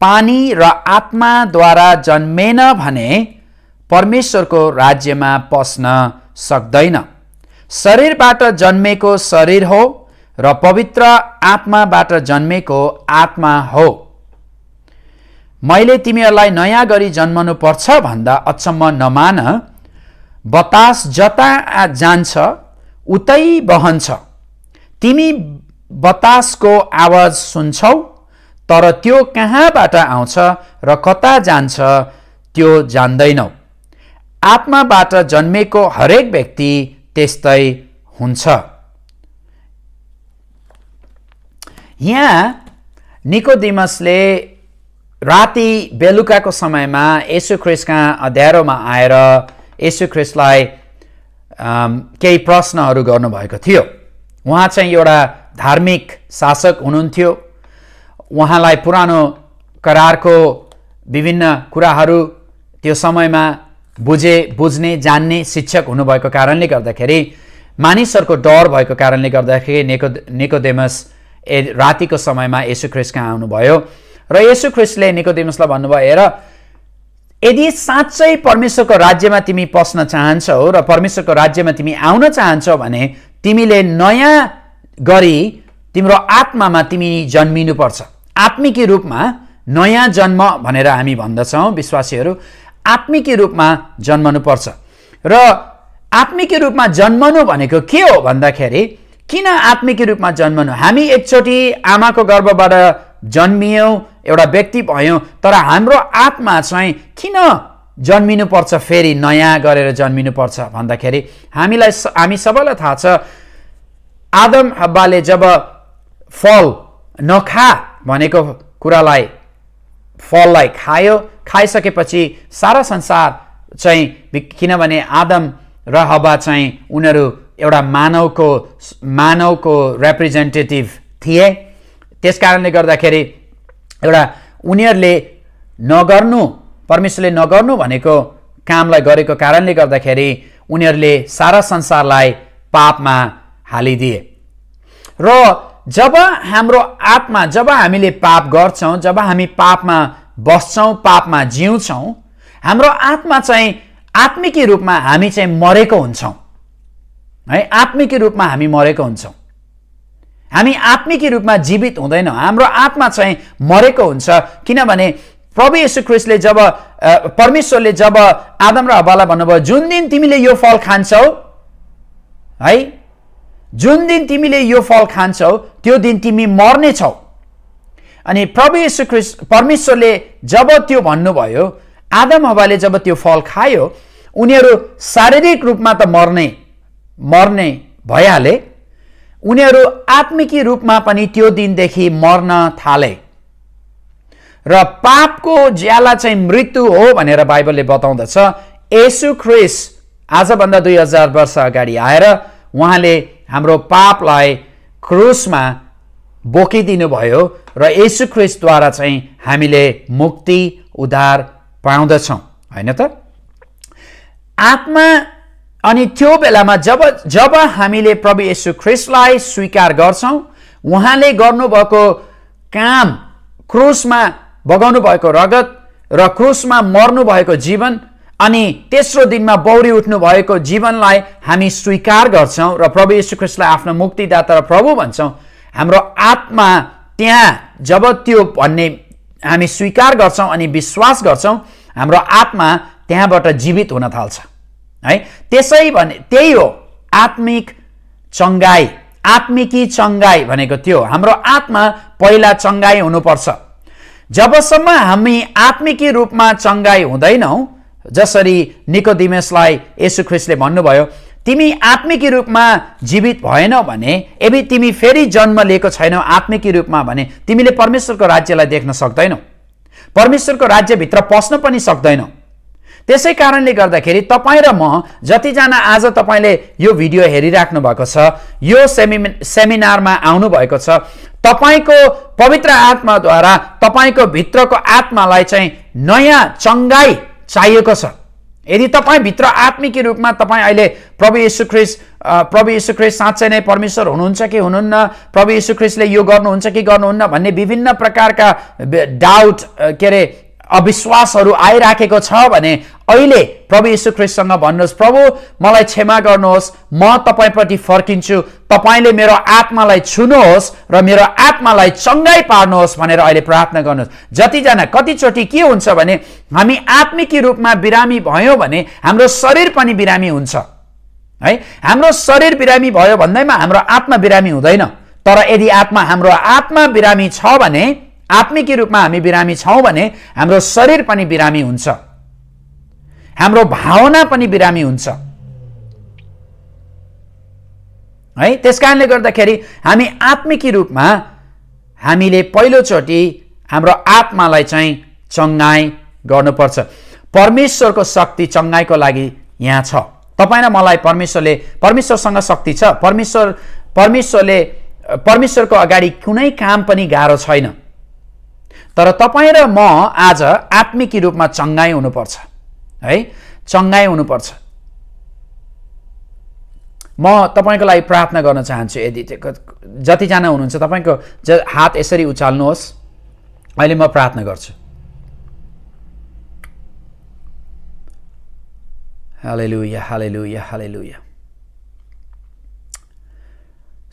पानी र आत्माद्वारा जन्मेन भने परमेश्वरको राज्यमा पस्न सक्दैन। शरीरबाट जन्मेको शरीर हो र पवित्र आत्माबाट जन्मेको आत्मा हो। मैले तिमीहरूलाई नयाँ गरी जन्मनु पर्छ भन्दा अचम्म नमान। बतास जता जान्छ उतै बहन्छ। तिमी बतासको आवाज सुन्छौ तर त्यो कहाँबाट आउँछ र कता जान्छ त्यो जान्दैनौ। आत्माबाट जन्मेको हरेक व्यक्ति त्यस्तै हुन्छ। यहाँ निकोदेमसले राति बेलुकाको समयमा येशू ख्रीष्टका अँध्यारोमा आएर येशू ख्रीष्टलाई केही प्रश्नहरू गर्नुभएको थियो। उहाँ चाहिँ एउटा धार्मिक शासक हुनुहुन्थ्यो। उहाँलाई पुरानो करारको विभिन्न कुराहरू त्यो समयमा बुझ्ने जान्ने शिक्षक हुनुभएको कारणले गर्दाखेरि मानिसहरूको डर भएको कारणले गर्दाखेरि निकोदेमस रातिको समयमा येशू ख्रीष्ट कहाँ आउनुभयो र येशू ख्रीष्टले निकोदेमसलाई भन्नुभयो, हेर यदि साँच्चै परमेश्वरको राज्यमा तिमी पस्न चाहन्छौ र परमेश्वरको राज्यमा तिमी आउन चाहन्छौ भने तिमीले नयाँ गरी तिम्रो आत्मामा तिमी जन्मिनुपर्छ। आत्मिक रूपमा नयाँ जन्म भनेर हामी भन्दछौँ विश्वासीहरू, आत्मिक रूपमा जन्मनुपर्छ। र आत्मिक रूपमा जन्मनु भनेको के हो भन्दाखेरि, किन आत्मिक रूपमा जन्मनु? हामी एकचोटि आमाको गर्भबाट जन्मियौँ, एउटा व्यक्ति भयौँ, तर हाम्रो आत्मा चाहिँ किन जन्मिनुपर्छ, फेरि नयाँ गरेर जन्मिनुपर्छ भन्दाखेरि हामी सबैलाई थाहा छ, आदम हब्बाले जब फल नखा भनेको कुरालाई फललाई खाइसकेपछि सारा संसार चाहिँ, किनभने आदम र हब्बा चाहिँ उनीहरू एउटा मानवको रिप्रेजेन्टेटिभ थिए, त्यस कारणले गर्दाखेरि एउटा उनीहरूले परमेश्वरले नगर्नु भनेको कामलाई गरेको कारणले गर्दाखेरि उनीहरूले सारा संसारलाई पापमा हालिदिए। र जब हाम्रो आत्मा, जब हामीले पाप गर्छौँ, जब हामी पापमा बस्छौँ, पापमा जिउँछौँ, हाम्रो आत्मा चाहिँ आत्मिक रूपमा हामी चाहिँ मरेको हुन्छौँ है। आत्मिक रूपमा हामी मरेको हुन्छौँ, हामी आत्मिक रूपमा जीवित हुँदैनौँ, हाम्रो आत्मा चाहिँ मरेको हुन्छ। किनभने प्रभु येशू ख्रीष्टले जब परमेश्वरले जब आदम र हब्बालाई भन्नुभयो, जुन दिन तिमीले यो फल खान्छौ है, जुन दिन तिमीले यो फल खान्छौ त्यो दिन तिमी मर्नेछौ। अनि प्रभु येशू ख्रीष्ट परमेश्वरले जब त्यो भन्नुभयो, आदम हब्बाले जब त्यो फल खायो, उनीहरू शारीरिक रूपमा त मर्ने भइहाले, उनीहरू आत्मिक रूपमा पनि त्यो दिनदेखि मर्न थाले। र पापको ज्याला चाहिँ मृत्यु हो भनेर बाइबलले बताउँदछ। येशू ख्रीष्ट आजभन्दा 2000 वर्ष अगाडि आएर उहाँले हाम्रो पापलाई क्रुसमा बोकिदिनु भयो र येशू ख्रीष्टद्वारा चाहिँ हामीले मुक्ति उद्धार पाउँदछौँ, होइन त? आत्मा अनि त्यो बेलामा जब हामीले प्रभु येशू ख्रीष्टलाई स्वीकार गर्छौँ, उहाँले गर्नुभएको काम, क्रुसमा बगाउनु भएको रगत र क्रुसमा मर्नु भएको जीवन अनि तेस्रो दिनमा बौरी उठ्नु भएको जीवनलाई हामी स्वीकार गर्छौँ र प्रभु येशू ख्रीष्टलाई आफ्नो मुक्तिदाता र प्रभु भन्छौँ, हाम्रो आत्मा त्यहाँ जब त्यो भन्ने हामी स्वीकार गर्छौँ अनि विश्वास गर्छौँ, हाम्रो आत्मा त्यहाँबाट जीवित हुन थाल्छ है। त्यही हो आत्मिक चङ्गाई। आत्मिकी चङ्गाई भनेको त्यो, हाम्रो आत्मा पहिला चङ्गाई हुनुपर्छ। जबसम्म हामी आत्मिकी रूपमा चङ्गाई हुँदैनौँ, जसरी निकोदेमसलाई येशू ख्रीष्टले भन्नुभयो, तिमी आत्मिकी रूपमा जीवित भएनौ भने, यदि तिमी फेरि जन्म लिएको छैनौ आत्मिकी रूपमा भने तिमीले परमेश्वरको राज्यलाई देख्न सक्दैनौ, परमेश्वरको राज्यभित्र पस्न पनि सक्दैनौ। त्यसै कारणले गर्दाखेरि तपाईँ र म जतिजना आज तपाईँले यो भिडियो हेरिराख्नु भएको छ, यो सेमिनारमा आउनु भएको छ, तपाईँको पवित्र आत्माद्वारा तपाईँको भित्रको आत्मालाई चाहिँ नयाँ चङ्गाई चाहिएको छ। यदि तपाईँ भित्र आत्मिक रूपमा तपाईँ अहिले प्रभु येशू ख्रीष्ट साँच्चै नै परमेश्वर हुनुहुन्छ कि हुनुहुन्न, प्रभु येशू ख्रीष्टले यो गर्नुहुन्छ कि गर्नुहुन्न भन्ने विभिन्न प्रकारका डाउट अविश्वासहरू आइराखेको छ भने अहिले प्रभु येशू ख्रीष्टसँग भन्नुहोस्, प्रभु मलाई क्षमा गर्नुहोस्, म तपाईप्रति फर्किन्छु, तपाईले मेरो आत्मालाई छुनुहोस् र मेरो आत्मालाई चङ्गाई पार्नुहोस् भनेर अहिले प्रार्थना गर्नुहोस्। जतिजना कतिचोटि के हुन्छ भने हामी आत्मिक रूपमा बिरामी भयौँ भने हाम्रो शरीर पनि बिरामी हुन्छ है। हाम्रो शरीर बिरामी भयो भन्दैमा हाम्रो आत्मा बिरामी हुँदैन। तर यदि हाम्रो आत्मा बिरामी छ भने, आत्मिक रूपमा हामी बिरामी छौँ भने हाम्रो शरीर पनि बिरामी हुन्छ, हाम्रो भावना पनि बिरामी हुन्छ है। त्यसकारणले गर्दाखेरि हामी आत्मिक रूपमा हामीले पहिलोचोटि हाम्रो आत्मालाई चाहिँ चङ्गाई गर्नुपर्छ। परमेश्वरको शक्ति चङ्गाईको लागि यहाँ छ। तपाईँ र मलाई परमेश्वरसँग शक्ति छ। परमेश्वरको अगाडि कुनै काम पनि गाह्रो छैन। तर तपाईँ र म आज आत्मिक रूपमा चङ्गाई हुनुपर्छ है, चङ्गाई हुनुपर्छ। म तपाईको लागि प्रार्थना गर्न चाहन्छु। यदि जतिजना हुनुहुन्छ तपाईको हात यसरी उचाल्नुहोस्। अहिले म प्रार्थना गर्छु। हालेलुया, हालेलुया, हालेलुया।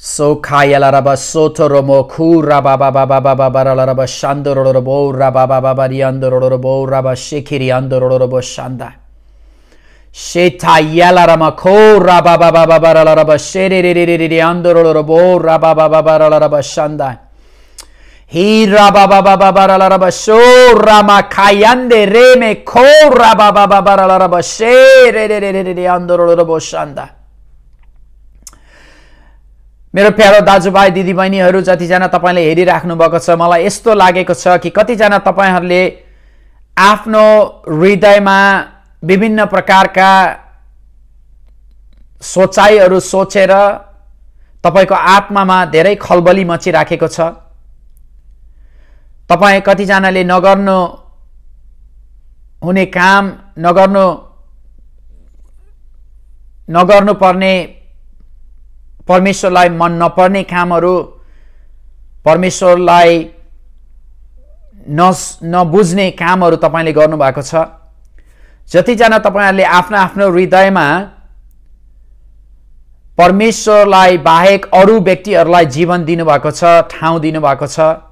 Sokaya la raba soto romo kura baba baba baba bara la raba shando robo raba baba bariando robo raba shekiri ando robo shanda. Sheta yala rama kura baba baba bara la raba sheri ando robo raba baba bara la raba shanda. Hi raba baba bara la raba so rama kayande reme kura baba bara la raba sheri ando robo shanda. मेरो प्यारो दाजुभाइ दिदीबहिनीहरू जतिजना तपाईले हेरिराख्नु भएको छ, मलाई यस्तो लागेको छ कि कतिजना तपाईहरूले आफ्नो हृदयमा विभिन्न प्रकारका सोचाइहरू सोचेर तपाईको आत्मामा धेरै खलबली मचिराखेको छ। तपाई कतिजनाले नगर्नु हुने काम, नगर्नु पर्ने, परमेश्वरलाई मन नपर्ने कामहरू, परमेश्वरलाई नबुझ्ने कामहरू तपाईले गर्नु भएको छ। जतिजना तपाईहरुले आफ्नो आफ्नो हृदयमा परमेश्वरलाई बाहेक अरू व्यक्तिहरूलाई जीवन दिनु भएको छ, ठाउँ दिनु भएको छ।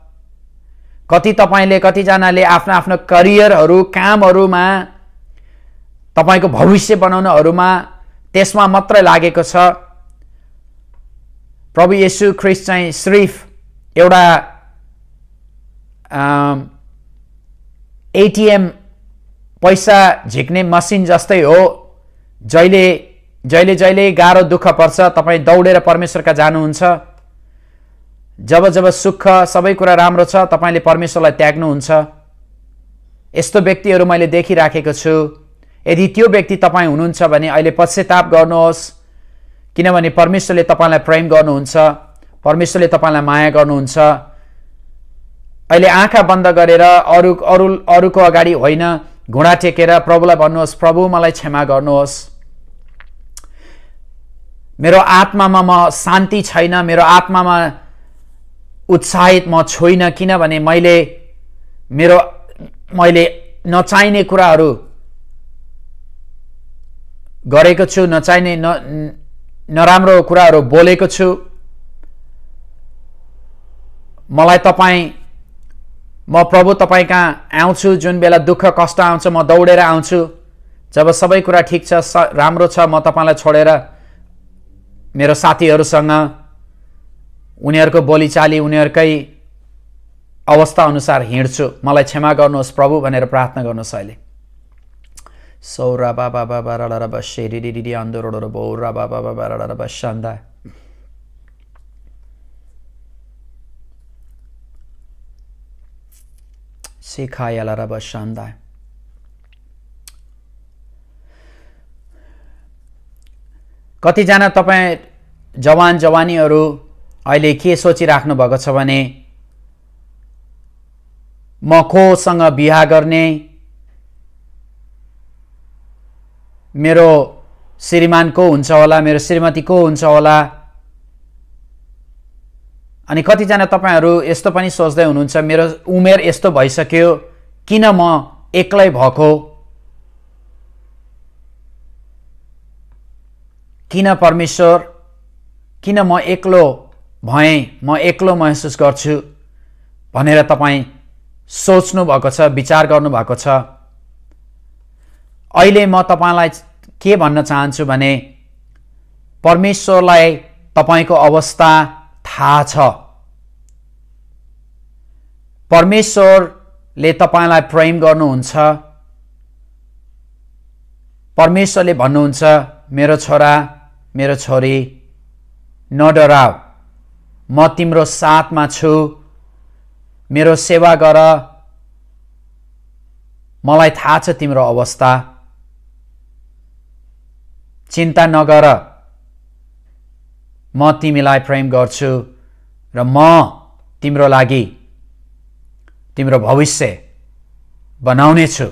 कतिजनाले आफ्नो आफ्नो करियरहरू, कामहरूमा, तपाईको भविष्य बनाउनहरुमा त्यसमा मात्रै लागेको छ। प्रभु येशू ख्रीष्ट चाहिँ सिर्फ एउटा एटीएम पैसा झिक्ने मसिन जस्तै हो। जहिले गाह्रो दुःख पर्छ तपाई दौडेर परमेश्वरका जानुहुन्छ। जब सुख सबै कुरा राम्रो छ तपाईले परमेश्वरलाई त्याग्नुहुन्छ। यस्तो व्यक्तिहरू मैले देखिराखेको छु। यदि त्यो व्यक्ति तपाई हुनुहुन्छ भने अहिले पश्चाताप गर्नुहोस्, किनभने परमेश्वरले तपाईलाई प्रेम गर्नुहुन्छ, परमेश्वरले तपाईलाई माया गर्नुहुन्छ। अहिले आँखा बन्द गरेर अरूको अगाडि होइन, घुँडा टेकेर प्रभुलाई भन्नुहोस्, प्रभु मलाई क्षमा गर्नुहोस्, मेरो आत्मामा म शान्ति छैन, मेरो आत्मामा उत्साहित म छैन, किनभने मैले नचाहिने कुराहरू गरेको छु, नचाहिने नराम्रो कुराहरू बोलेको छु। म प्रभु तपाईँ कहाँ आउँछु, जुन बेला दुःख कष्ट आउँछ म दौडेर आउँछु। जब सबै कुरा ठिक छ, राम्रो छ, म तपाईलाई छोडेर मेरो साथीहरूसँग उनीहरूको बोलीचाली, उनीहरूकै अवस्था अनुसार हिँड्छु। मलाई क्षमा गर्नुहोस् प्रभु भनेर प्रार्थना गर्नुहोस्। अहिले सौरा बाबा बाबा रडरब शेरिरिरि आन्दोरडर बौरा बाबा बाबा रडरब शान्दा। सिखायला रब शान्दा। कतिजना तपाईँ जवानीहरू अहिले के सोचिराख्नु भएको छ भने म कोसँग बिहा गर्ने, मेरो श्रीमान को हुन्छ होला, मेरो श्रीमती को हुन्छ होला। अनि कतिजना तपाईहरु यस्तो पनि सोच्दै हुनुहुन्छ, मेरो उमेर यस्तो भइसक्यो, किन म एक्लै भएको, किन परमेश्वर, किन म एक्लो भएँ, म एक्लो महसुस गर्छु भनेर तपाईँ सोच्नु भएको छ, विचार गर्नु भएको छ। अहिले म तपाईलाई के भन्न चाहन्छु भने परमेश्वरलाई तपाईको अवस्था थाहा छ। परमेश्वरले तपाईलाई प्रेम गर्नुहुन्छ। परमेश्वरले भन्नुहुन्छ, मेरो छोरा, मेरो छोरी, नडराऊ, म तिम्रो साथमा छु, मेरो सेवा गर, मलाई थाहा छ तिम्रो अवस्था, चिन्ता नगर, म तिमीलाई प्रेम गर्छु र म तिम्रो लागि तिम्रो भविष्य बनाउने छु।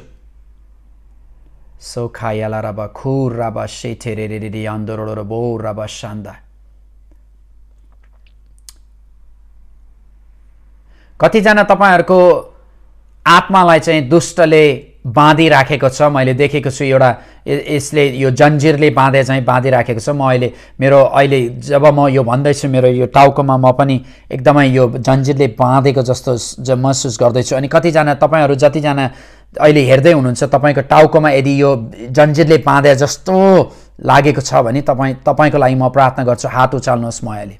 सोखायाला रबा खुर रबा शेथेरेरेरे आन्दोलर बो रबा शान्दा। कतिजना तपाईहरुको आत्मालाई चाहिँ दुष्टले बाँधिराखेको छ। मैले देखेको छु एउटा यसले यो जन्जिरले बाँधिराखेको छ। म अहिले जब म यो भन्दैछु मेरो यो टाउकोमा म पनि एकदमै यो जन्जिरले बाँधेको जस्तो महसुस गर्दैछु। अनि कतिजना तपाईहरु जतिजना अहिले हेर्दै हुनुहुन्छ तपाईको टाउकोमा यदि यो जन्जिरले बाँधे जस्तो लागेको छ भने तपाईको लागि म प्रार्थना गर्छु। हात उचाल्नुहोस् मयाले।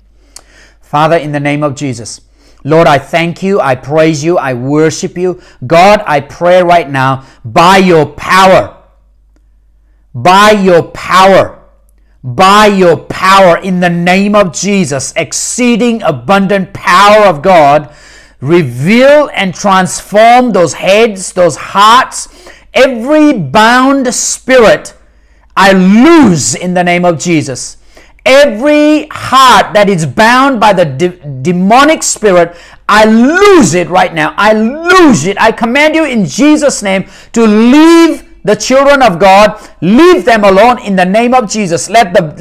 Father, in the name of Jesus, Lord, I thank you, I praise you, I worship you. God, I pray right now, by your power, in the name of Jesus, exceeding abundant power of God, reveal and transform those heads, those hearts, every bound spirit, I lose in the name of Jesus. Every heart that is bound by the demonic spirit, I lose it right now. I lose it. I command you in Jesus' name to leave the children of God. Leave them alone in the name of Jesus. Let those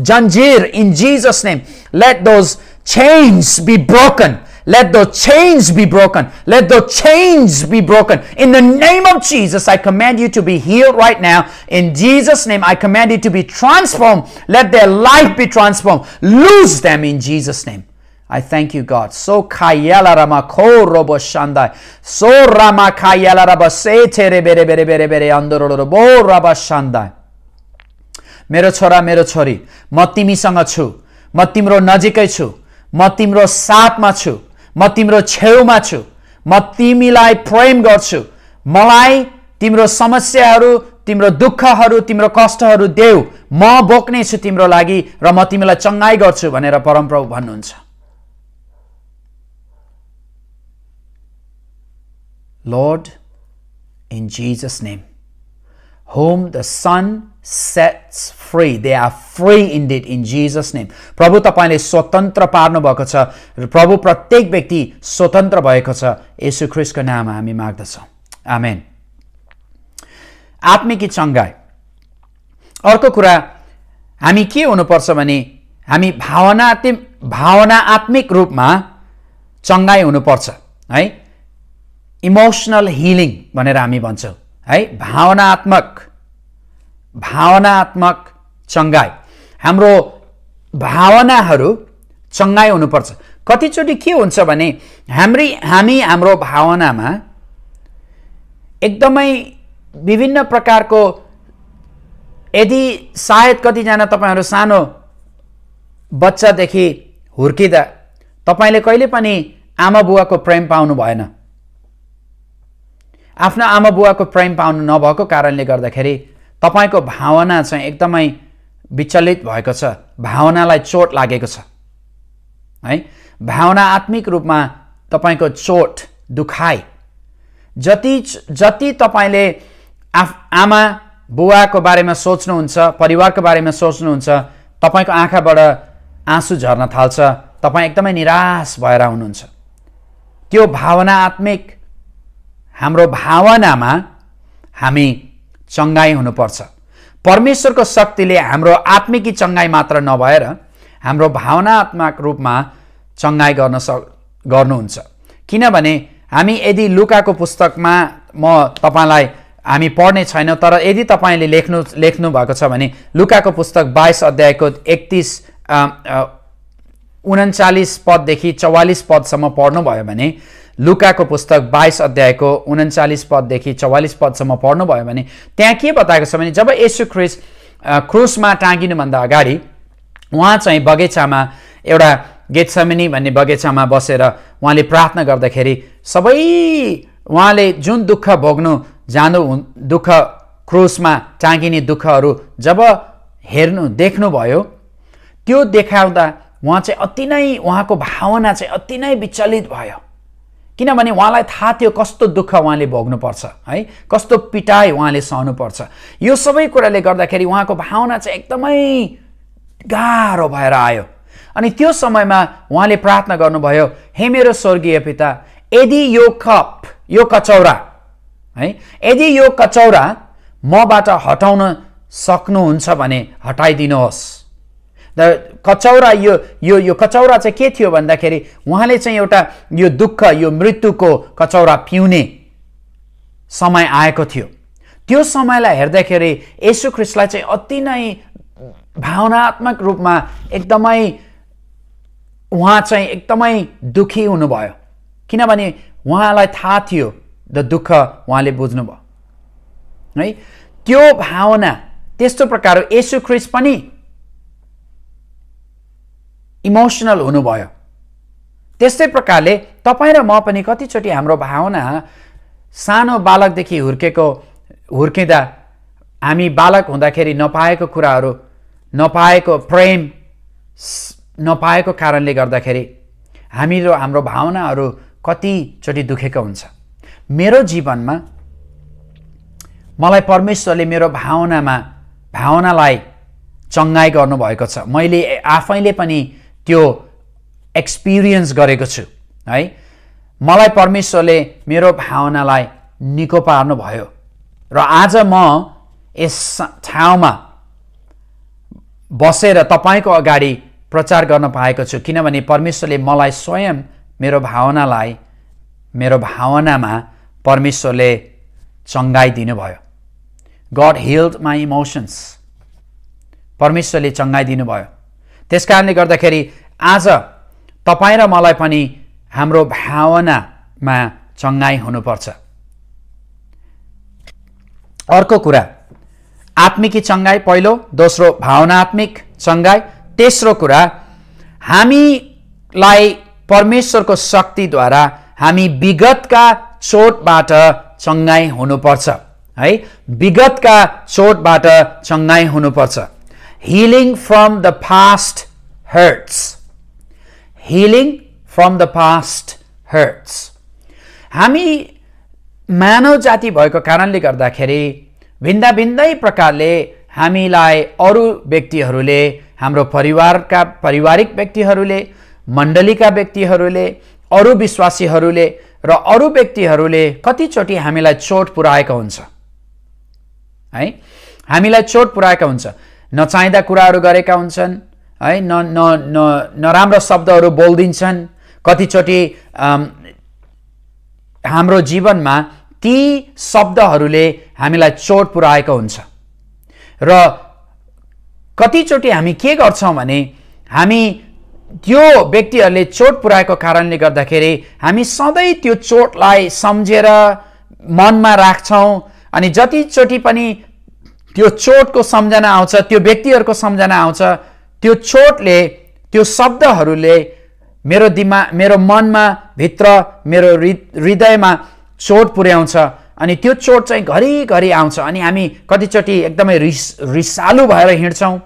janjir in Jesus' name. Let those chains be broken. Let those chains be broken. Let those chains be broken. In the name of Jesus, I command you to be healed right now. In Jesus' name, I command you to be transformed. Let their life be transformed. Lose them in Jesus' name. I thank you, God. So kayala rama ko robo shandai. So rama kayala raba se tere bere bere bere bere andoro robo raba shandai. मेरो छोरा, मेरो छोरी, म तिमीसँग छु, म तिम्रो नजिकै छु, म तिम्रो साथमा छु, म तिम्रो छेउमा छु, म तिमीलाई प्रेम गर्छु। मलाई तिम्रो समस्याहरू, तिम्रो दुःखहरू, तिम्रो कष्टहरू देऊ, म बोक्ने छु तिम्रो लागि र म तिमीलाई चंगाई गर्छु भनेर परमप्रभु भन्नुहुन्छ। Lord, in Jesus' name, whom the Son sets free, they are free indeed in Jesus' name. प्रभु तपाईले स्वतन्त्र पार्नु भएको छ र प्रभु प्रत्येक व्यक्ति स्वतन्त्र भएको छ। येशू ख्रीष्टको नाममा हामी माग्दछौँ। आमेन। आत्मिक चंगाई। अर्को कुरा हामी के हुनुपर्छ भने हामी भावनात्मक रूपमा चंगाई हुनुपर्छ है। इमोशनल हिलिङ भनेर हामी भन्छौँ है। भावनात्मक चंगाई। हाम्रो भावनाहरू चंगाई हुनुपर्छ। कतिचोटि के हुन्छ भने हामी हाम्रो भावनामा एकदमै विभिन्न प्रकारको, यदि सायद कतिजना तपाईहरु सानो बच्चादेखि हुर्किदा तपाईले कहिले पनि आमा बुवाको प्रेम पाउनु भएन। आफ्नो आमा बुवाको प्रेम पाउनु नभएको कारणले गर्दाखेरि तपाईको भावना चाहिँ एकदमै विचलित भएको छ, भावनालाई चोट लागेको छ है। भावना आत्मिक रूपमा तपाईको चोट, दुखाइ, जति तपाईले आमा बुवाको बारेमा सोच्नुहुन्छ, परिवारको बारेमा सोच्नुहुन्छ, तपाईको आँखाबाट आँसु झर्न थाल्छ, तपाई एकदमै निराश भएर हुनुहुन्छ। त्यो भावना आत्मिक, हाम्रो भावनामा हामी चंगाई हुनुपर्छ। परमेश्वरको शक्तिले हाम्रो आत्मिकी चंगाई मात्र नभएर हाम्रो भावनात्मक रूपमा चंगाई गर्नुहुन्छ। किनभने हामी यदि लुकाको पुस्तकमा म तपाईलाई हामी पढ्ने छैनौँ, तर यदि तपाईले लेख्नु भएको छ भने लुकाको पुस्तक 22 अध्यायको 39 पददेखि 44 पदसम्म पढ्नुभयो भने, लुकाको पुस्तक 22 अध्यायको 39 पददेखि 44 पदसम्म पढ्नुभयो भने त्यहाँ के बताएको छ भने जब येशू ख्रीष्ट क्रुसमा टाँगिनुभन्दा अगाडि उहाँ चाहिँ बगैँचामा एउटा गेत्सेमनी भन्ने बगैँचामा बसेर उहाँले प्रार्थना गर्दाखेरि सबै उहाँले जुन दुःख भोग्नु दुःख क्रुसमा टाँगिने दुःखहरू जब देख्नुभयो, त्यो देखाउँदा उहाँ चाहिँ अति नै उहाँको भावना चाहिँ अति नै विचलित भयो। किनभने उहाँलाई थाहा थियो कस्तो दुःख उहाँले भोग्नुपर्छ है, कस्तो पिटाइ उहाँले सहनुपर्छ। यो सबै कुराले गर्दाखेरि उहाँको भावना चाहिँ एकदमै गाह्रो भएर आयो। अनि त्यो समयमा उहाँले प्रार्थना गर्नुभयो, हे मेरो स्वर्गीय पिता, यदि यो कप, यो कचौरा है, यदि यो कचौरा मबाट हटाउन सक्नुहुन्छ भने हटाइदिनुहोस्। कचौरा यो कचौरा चाहिँ के थियो भन्दाखेरि उहाँले चाहिँ एउटा यो दुःख, यो मृत्युको कचौरा पिउने समय आएको थियो। त्यो समयलाई हेर्दाखेरि येशू ख्रीष्टलाई चाहिँ अति नै भावनात्मक रूपमा एकदमै उहाँ चाहिँ एकदमै दुखी हुनुभयो, किनभने उहाँलाई थाहा थियो द दुःख उहाँले बुझ्नुभयो है। त्यो भावना त्यस्तो प्रकार येशू ख्रीष्ट पनि इमोसनल हुनुभयो। त्यस्तै प्रकारले तपाईँ र म पनि कतिचोटि हाम्रो भावना सानो बालकदेखि हुर्किँदा हामी बालक हुँदाखेरि नपाएको कुराहरू, नपाएको प्रेम नपाएको कारणले गर्दाखेरि हाम्रो भावनाहरू कतिचोटि दुखेको हुन्छ। मेरो जीवनमा मलाई परमेश्वरले मेरो भावनालाई चङ्गाई गर्नुभएको छ। मैले आफैले पनि त्यो एक्सपिरियन्स गरेको छु है। मलाई परमेश्वरले मेरो भावनालाई निको पार्नुभयो र आज म यस ठाउँमा बसेर तपाईको अगाडि प्रचार गर्न पाएको छु, किनभने परमेश्वरले मलाई स्वयं मेरो भावनामा परमेश्वरले चङ्गाई दिनुभयो। God healed my emotions. परमेश्वरले चङ्गाई दिनुभयो। त्यसकारणले गर्दाखेरि आज तपाईँ र मलाई पनि हाम्रो भावनामा चङ्गाई हुनुपर्छ। अर्को कुरा आत्मिकी चङ्गाई पहिलो, दोस्रो भावनात्मिक चङ्गाई, तेस्रो कुरा हामीलाई परमेश्वरको शक्तिद्वारा हामी विगतका चोटबाट चङ्गाई हुनुपर्छ है। विगतका चोटबाट चङ्गाई हुनुपर्छ। Healing from the past hurts. Healing from the past hurts. हामी मानव जाति भएको कारणले गर्दाखेरि भिन्दा भिन्दै प्रकारले हामीलाई अरू व्यक्तिहरूले, हाम्रो पारिवारिक व्यक्तिहरूले, मण्डलीका व्यक्तिहरूले, अरू विश्वासीहरूले र अरू व्यक्तिहरूले कतिचोटि हामीलाई चोट पुर्याएको हुन्छ है। हामीलाई चोट पुर्याएका हुन्छ, नचाहिँदा कुराहरू गरेका हुन्छन् है, नराम्रो शब्दहरू बोलिदिन्छन्। कतिचोटि हाम्रो जीवनमा ती शब्दहरूले हामीलाई चोट पुर्याएको हुन्छ र कतिचोटि हामी के गर्छौँ भने हामी त्यो व्यक्तिहरूले चोट पुर्याएको कारणले गर्दाखेरि हामी सधैँ त्यो चोटलाई सम्झेर मनमा राख्छौँ। अनि जतिचोटि पनि त्यो चोटको सम्झना आउँछ, त्यो व्यक्तिहरूको सम्झना आउँछ, त्यो चोटले, त्यो शब्दहरूले मेरो मनमा भित्र, मेरो हृदयमा चोट पुर्याउँछ। अनि त्यो चोट चाहिँ घरिघरि आउँछ अनि हामी कतिचोटि एकदमै रिसालु भएर हिँड्छौँ।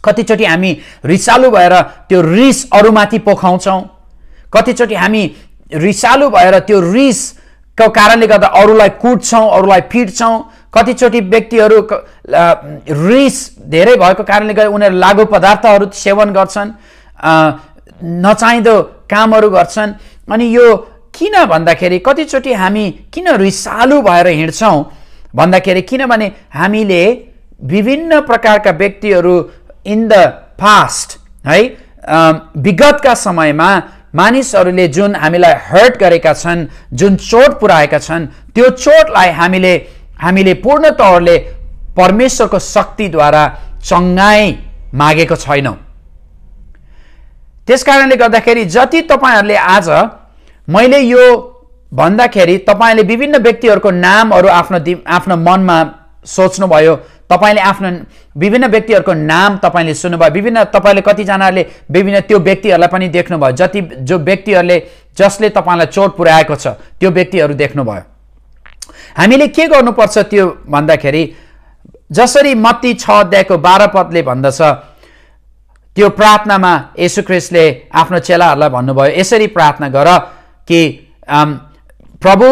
कतिचोटि हामी रिसालु भएर त्यो रिस अरूमाथि पोखाउँछौँ। कतिचोटि हामी रिसालु भएर त्यो रिसको कारणले गर्दा अरूलाई कुट्छौँ, अरूलाई पिट्छौँ। कतिचोटि व्यक्तिहरू रिस धेरै भएको कारणले गर्दा उनीहरू लागु पदार्थहरू सेवन गर्छन्, नचाहिँदो कामहरू गर्छन्। अनि यो किन भन्दाखेरि कतिचोटि हामी किन रिसालु भएर हिँड्छौँ भन्दाखेरि किनभने हामीले विभिन्न प्रकारका व्यक्तिहरू इन द पास्ट है, विगतका समयमा मानिसहरूले जुन हामीलाई हर्ट गरेका छन्, जुन चोट पुर्याएका छन्, त्यो चोटलाई हामीले पूर्ण तौरले परमेश्वरको शक्तिद्वारा चङ्गाई मागेको छैनौँ। त्यसकारणले गर्दाखेरि जति तपाईहरूले आज मैले यो भन्दाखेरि तपाईले विभिन्न व्यक्तिहरूको नामहरू आफ्नो मनमा सोच्नुभयो, तपाईले आफ्नो विभिन्न व्यक्तिहरूको नाम तपाईले सुन्नुभयो, विभिन्न तपाईले कतिजनाले विभिन्न त्यो व्यक्तिहरूलाई पनि देख्नुभयो, जो व्यक्तिहरूले जसले तपाईलाई चोट पुर्याएको छ त्यो व्यक्तिहरू देख्नुभयो। हामीले के गर्नुपर्छ त्यो भन्दाखेरि जसरी मत्ती 6 अध्यायको 12 पदले भन्दछ, त्यो प्रार्थनामा येशू ख्रीष्टले आफ्नो चेलाहरूलाई भन्नुभयो, यसरी प्रार्थना गर कि प्रभु,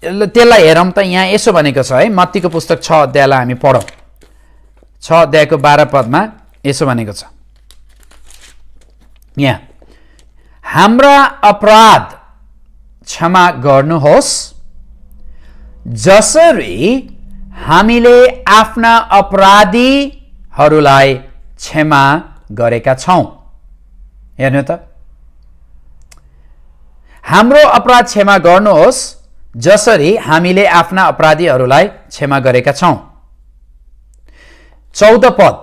त्यसलाई हेरौँ त यहाँ यसो भनेको छ है, मत्तीको पुस्तक 6 अध्यायलाई हामी पढौँ। 6 अध्यायको 12 पदमा यसो भनेको छ, यहाँ हाम्रा अपराध क्षमा गर्नुहोस् जसरी हामीले आफ्ना अपराधीहरूलाई क्षमा गरेका छौँ। हेर्नु त, हाम्रो अपराध क्षमा गर्नुहोस् जसरी हामीले आफ्ना अपराधीहरूलाई क्षमा गरेका छौँ। 14 पद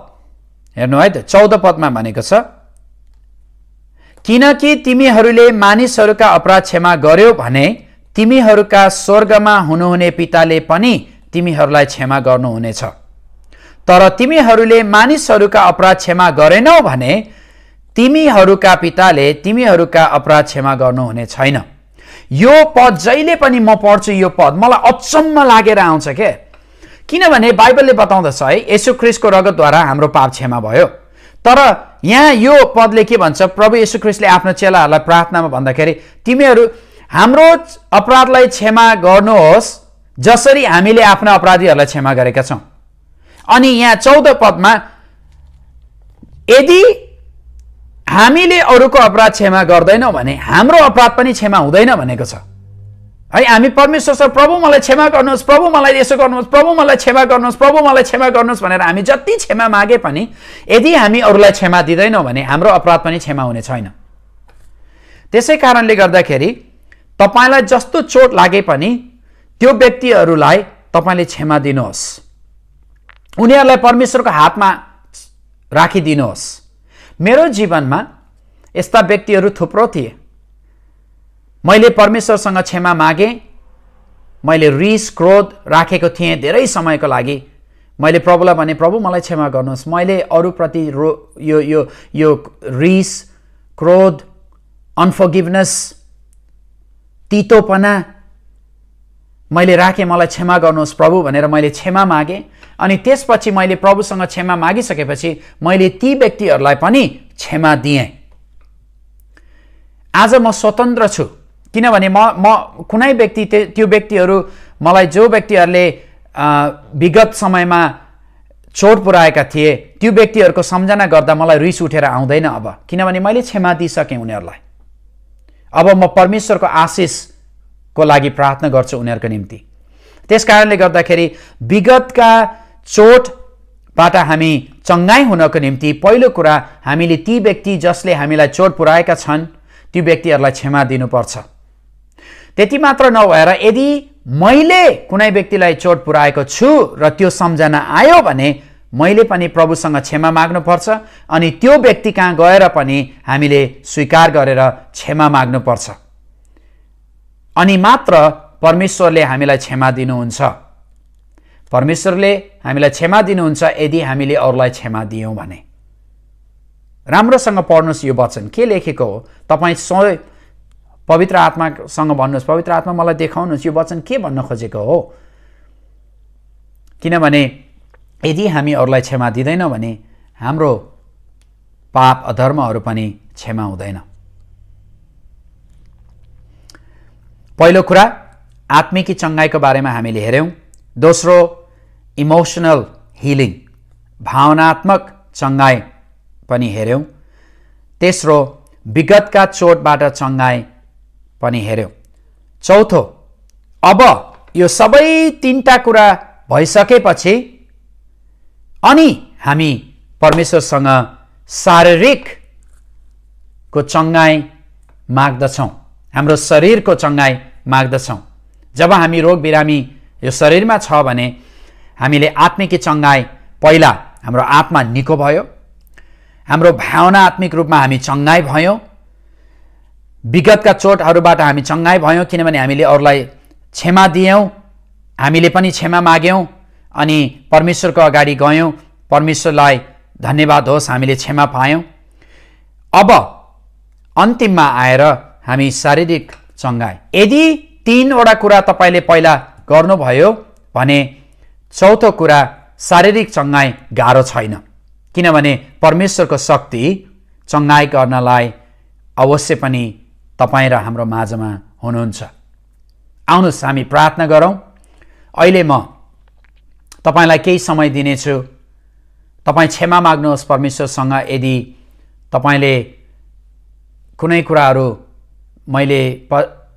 हेर्नु है त, 14 पदमा भनेको छ, किनकि तिमीहरूले मानिसहरूका अपराध क्षमा गर्यो भने तिमीहरूका स्वर्गमा हुनुहुने पिताले पनि तिमीहरूलाई क्षमा गर्नुहुनेछ। तर तिमीहरूले मानिसहरूका अपराध क्षमा गरेनौ भने तिमीहरूका पिताले तिमीहरूका अपराध क्षमा गर्नुहुने छैन। यो पद जहिले पनि म पढ्छु, यो पद मलाई अचम्म लागेर आउँछ के, किनभने बाइबलले बताउँदछ है येशू ख्रीष्टको रगतद्वारा हाम्रो पाप क्षमा भयो। तर यहाँ यो पदले के भन्छ, प्रभु येशू ख्रीष्टले आफ्नो चेलाहरूलाई प्रार्थनामा भन्दाखेरि तिमीहरू हाम्रो अपराधलाई क्षमा गर्नुहोस् जसरी हामीले आफ्ना अपराधीहरूलाई क्षमा गरेका छौँ। अनि यहाँ 14 पदमा यदि हामीले अरूको अपराध क्षमा गर्दैनौँ भने हाम्रो अपराध पनि क्षमा हुँदैन भनेको छ है। हामी परमेश्वरसँग प्रभु मलाई क्षमा गर्नुहोस्, प्रभु मलाई यसो गर्नुहोस्, प्रभु मलाई क्षमा गर्नुहोस्, प्रभु मलाई क्षमा गर्नुहोस् भनेर हामी जति क्षमा मागे पनि यदि हामी अरूलाई क्षमा दिँदैनौँ भने हाम्रो अपराध पनि क्षमा हुने छैन। त्यसै कारणले गर्दाखेरि तपाईलाई जस्तो चोट लागे पनि त्यो व्यक्तिहरूलाई तपाईले क्षमा दिनुहोस्, उनीहरूलाई परमेश्वरको हातमा राखिदिनुहोस्। मेरो जीवनमा यस्ता व्यक्तिहरू थुप्रो थिए। मैले परमेश्वरसँग क्षमा मागे, मैले रिस क्रोध राखेको थिएँ धेरै समयको लागि। मैले प्रभुलाई भने प्रभु मलाई क्षमा गर्नुहोस्, मैले अरूप्रति यो रिस क्रोध अनफर्गिभनेस तीतोपना मैले राखेँ, मलाई क्षमा गर्नुहोस् प्रभु भनेर मैले क्षमा मागे। अनि त्यसपछि मैले प्रभुसँग क्षमा मागिसकेपछि मैले ती व्यक्तिहरूलाई पनि क्षमा दिएँ। आज म स्वतन्त्र छु, किनभने म कुनै व्यक्ति त्यो व्यक्तिहरू मलाई जो व्यक्तिहरूले विगत समयमा चोट पुर्याएका थिए त्यो व्यक्तिहरूको सम्झना गर्दा मलाई रिस उठेर आउँदैन अब, किनभने मैले क्षमा दिइसकेँ उनीहरूलाई। अब म परमेश्वरको आशिषको लागि प्रार्थना गर्छु उनीहरूको निम्ति। त्यसकारणले गर्दाखेरि विगतका चोटबाट हामी चङ्गाई हुनको निम्ति पहिलो कुरा हामीले ती व्यक्ति जसले हामीलाई चोट पुर्याएका छन् ती व्यक्तिहरूलाई क्षमा दिनुपर्छ। त्यति मात्र नभएर यदि मैले कुनै व्यक्तिलाई चोट पुर्याएको छु र त्यो सम्झना आयो भने मैले पनि प्रभुसँग क्षमा माग्नुपर्छ अनि त्यो व्यक्ति कहाँ गएर पनि हामीले स्वीकार गरेर क्षमा माग्नुपर्छ। अनि मात्र परमेश्वरले हामीलाई क्षमा दिनुहुन्छ। परमेश्वरले हामीलाई क्षमा दिनुहुन्छ यदि हामीले अरूलाई क्षमा दियौँ भने। राम्रोसँग पढ्नुहोस् यो वचन के लेखेको हो, तपाईँ स्वयं पवित्र आत्मासँग भन्नुहोस्, पवित्र आत्मा मलाई देखाउनुहोस् यो वचन के भन्न खोजेको हो। किनभने यदि हामी अरूलाई क्षमा दिँदैनौँ भने हाम्रो पाप अधर्महरू पनि क्षमा हुँदैन। पहिलो कुरा आत्मिकी चङ्गाईको बारेमा हामीले हेऱ्यौँ। दोस्रो इमोसनल हिलिङ, भावनात्मक चङ्गाई पनि हेऱ्यौँ। तेस्रो विगतका चोटबाट चङ्गाई पनि हेऱ्यौँ। चौथो, अब यो सबै तीनटा कुरा भइसकेपछि अनि हामी परमेश्वरसँग शारीरिकको चङ्गाई माग्दछौँ, हाम्रो शरीरको चङ्गाई माग्दछौँ। जब हामी रोग बिरामी यो शरीरमा छ भने हामीले आत्मिक चङ्गाई पहिला हाम्रो आत्मा निको भयो, हाम्रो भावना आत्मिक रूपमा हामी चङ्गाई भयौँ, विगतका चोटहरूबाट हामी चङ्गाई भयौँ किनभने हामीले अरूलाई क्षमा दियौँ, हामीले पनि क्षमा माग्यौँ अनि परमेश्वरको अगाडि गयौँ, परमेश्वरलाई धन्यवाद होस् हामीले क्षमा पायौँ। अब अन्तिममा आएर हामी शारीरिक चङ्गाई। यदि 3वटा कुरा तपाईँले पहिला गर्नुभयो भने चौथो कुरा शारीरिक चङ्गाई गाह्रो छैन, किनभने परमेश्वरको शक्ति चङ्गाई गर्नलाई अवश्य पनि तपाईँ र हाम्रो माझमा हुनुहुन्छ। आउनुहोस् हामी प्रार्थना गरौँ। अहिले म तपाईँलाई केही समय दिनेछु, तपाईँ क्षमा माग्नुहोस् परमेश्वरसँग। यदि तपाईँले कुनै कुराहरू मैले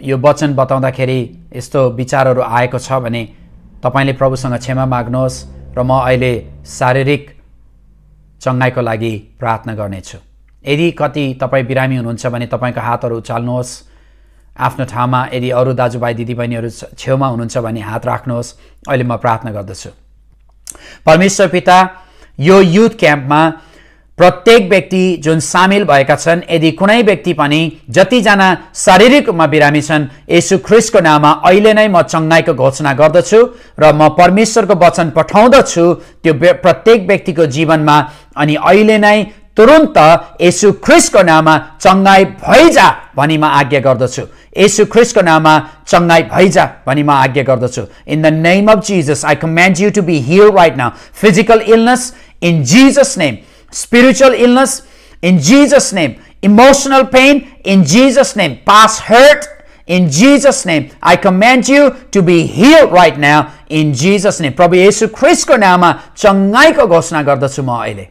यो वचन बताउँदाखेरि यस्तो विचारहरू आएको छ भने तपाईँले प्रभुसँग क्षमा माग्नुहोस् र म अहिले शारीरिक चङ्गाइको लागि प्रार्थना गर्नेछु। यदि कति तपाईँ बिरामी हुनुहुन्छ भने तपाईँको हातहरू उचाल्नुहोस् आफ्नो ठाउँमा। यदि अरू दाजुभाइ दिदीबहिनीहरू छेउमा हुनुहुन्छ भने हात राख्नुहोस्। अहिले म प्रार्थना गर्दछु। परमेश्वर पिता, यो युथ क्याम्पमा प्रत्येक व्यक्ति जुन सामेल भएका छन्, यदि कुनै व्यक्ति पनि जतिजना शारीरिक रूपमा बिरामी छन्, येशू ख्रीष्टको नाममा अहिले नै म चङ्गाइको घोषणा गर्दछु र म परमेश्वरको वचन पठाउँदछु त्यो प्रत्येक व्यक्तिको जीवनमा। अनि अहिले नै तुरुन्त येशू ख्रीष्टको नाममा चङ्गाई भइजा भनी म आज्ञा गर्दछु। येशू ख्रीष्टको नाममा चङ्गाई भइजा भनी म आज्ञा गर्दछु। In the name of Jesus I command you to be healed right now. Physical illness in Jesus name, spiritual illness in Jesus name, emotional pain in Jesus name, past hurt in Jesus name, I command you to be healed right now in Jesus name. प्रभु येशू ख्रीष्टको नाममा चङ्गाइको घोषणा गर्दछु म अहिले।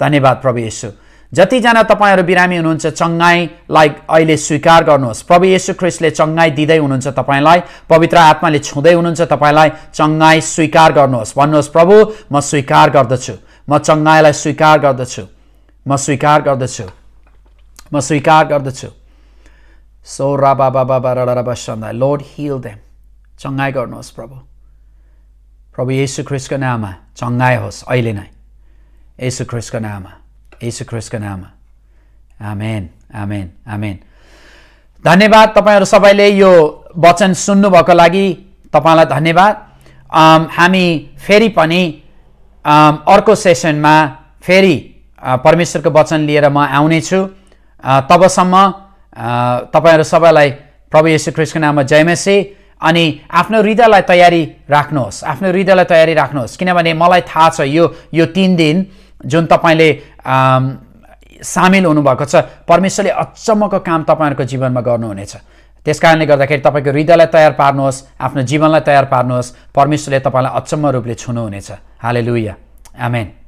धन्यवाद प्रभु येशू। जतिजना तपाईँहरू बिरामी हुनुहुन्छ चङ्गाइलाई अहिले स्वीकार गर्नुहोस्। प्रभु येशू ख्रीष्टले चङ्गाइ दिँदै हुनुहुन्छ तपाईँलाई, पवित्र आत्माले छुँदै हुनुहुन्छ तपाईँलाई। चङ्गाइ स्वीकार गर्नुहोस्, भन्नुहोस् प्रभु म स्वीकार गर्दछु, म चङ्गाइलाई स्वीकार गर्दछु, म स्वीकार गर्दछु, म स्वीकार गर्दछु। सो रा बाबा बाबा रा बसन्दा लॉर्ड हील देम। चङ्गाइ गर्नुहोस् प्रभु, प्रभु येशू ख्रीष्टको नाममा चङ्गाइ होस् अहिले नै, येशू ख्रीष्टको नाममा, येशू ख्रीष्टको नाममा। आमेन, आमेन, आमेन। धन्यवाद तपाईहरू सबैले यो वचन सुन्नुभएको लागि तपाईलाई धन्यवाद। हामी फेरि पनि अर्को सेसनमा फेरि परमेश्वरको वचन लिएर म आउनेछु। तबसम्म तपाईहरू सबैलाई प्रभु येशू ख्रीष्टको नाममा जय मसीह। अनि आफ्नो हृदयलाई तयारी राख्नुहोस्, आफ्नो हृदयलाई तयारी राख्नुहोस्, किनभने मलाई थाहा छ यो 3 दिन जुन तपाईले सामेल हुनुभएको छ, परमेश्वरले अचम्मको काम तपाईहरुको जीवनमा गर्नुहुनेछ। त्यसकारणले गर्दाखेरि तपाईको हृदयलाई तयार पार्नुहोस्, आफ्नो जीवनलाई तयार पार्नुहोस्। परमेश्वरले तपाईलाई अचम्म रूपले छुनुहुनेछ। हालेलुया, आमेन।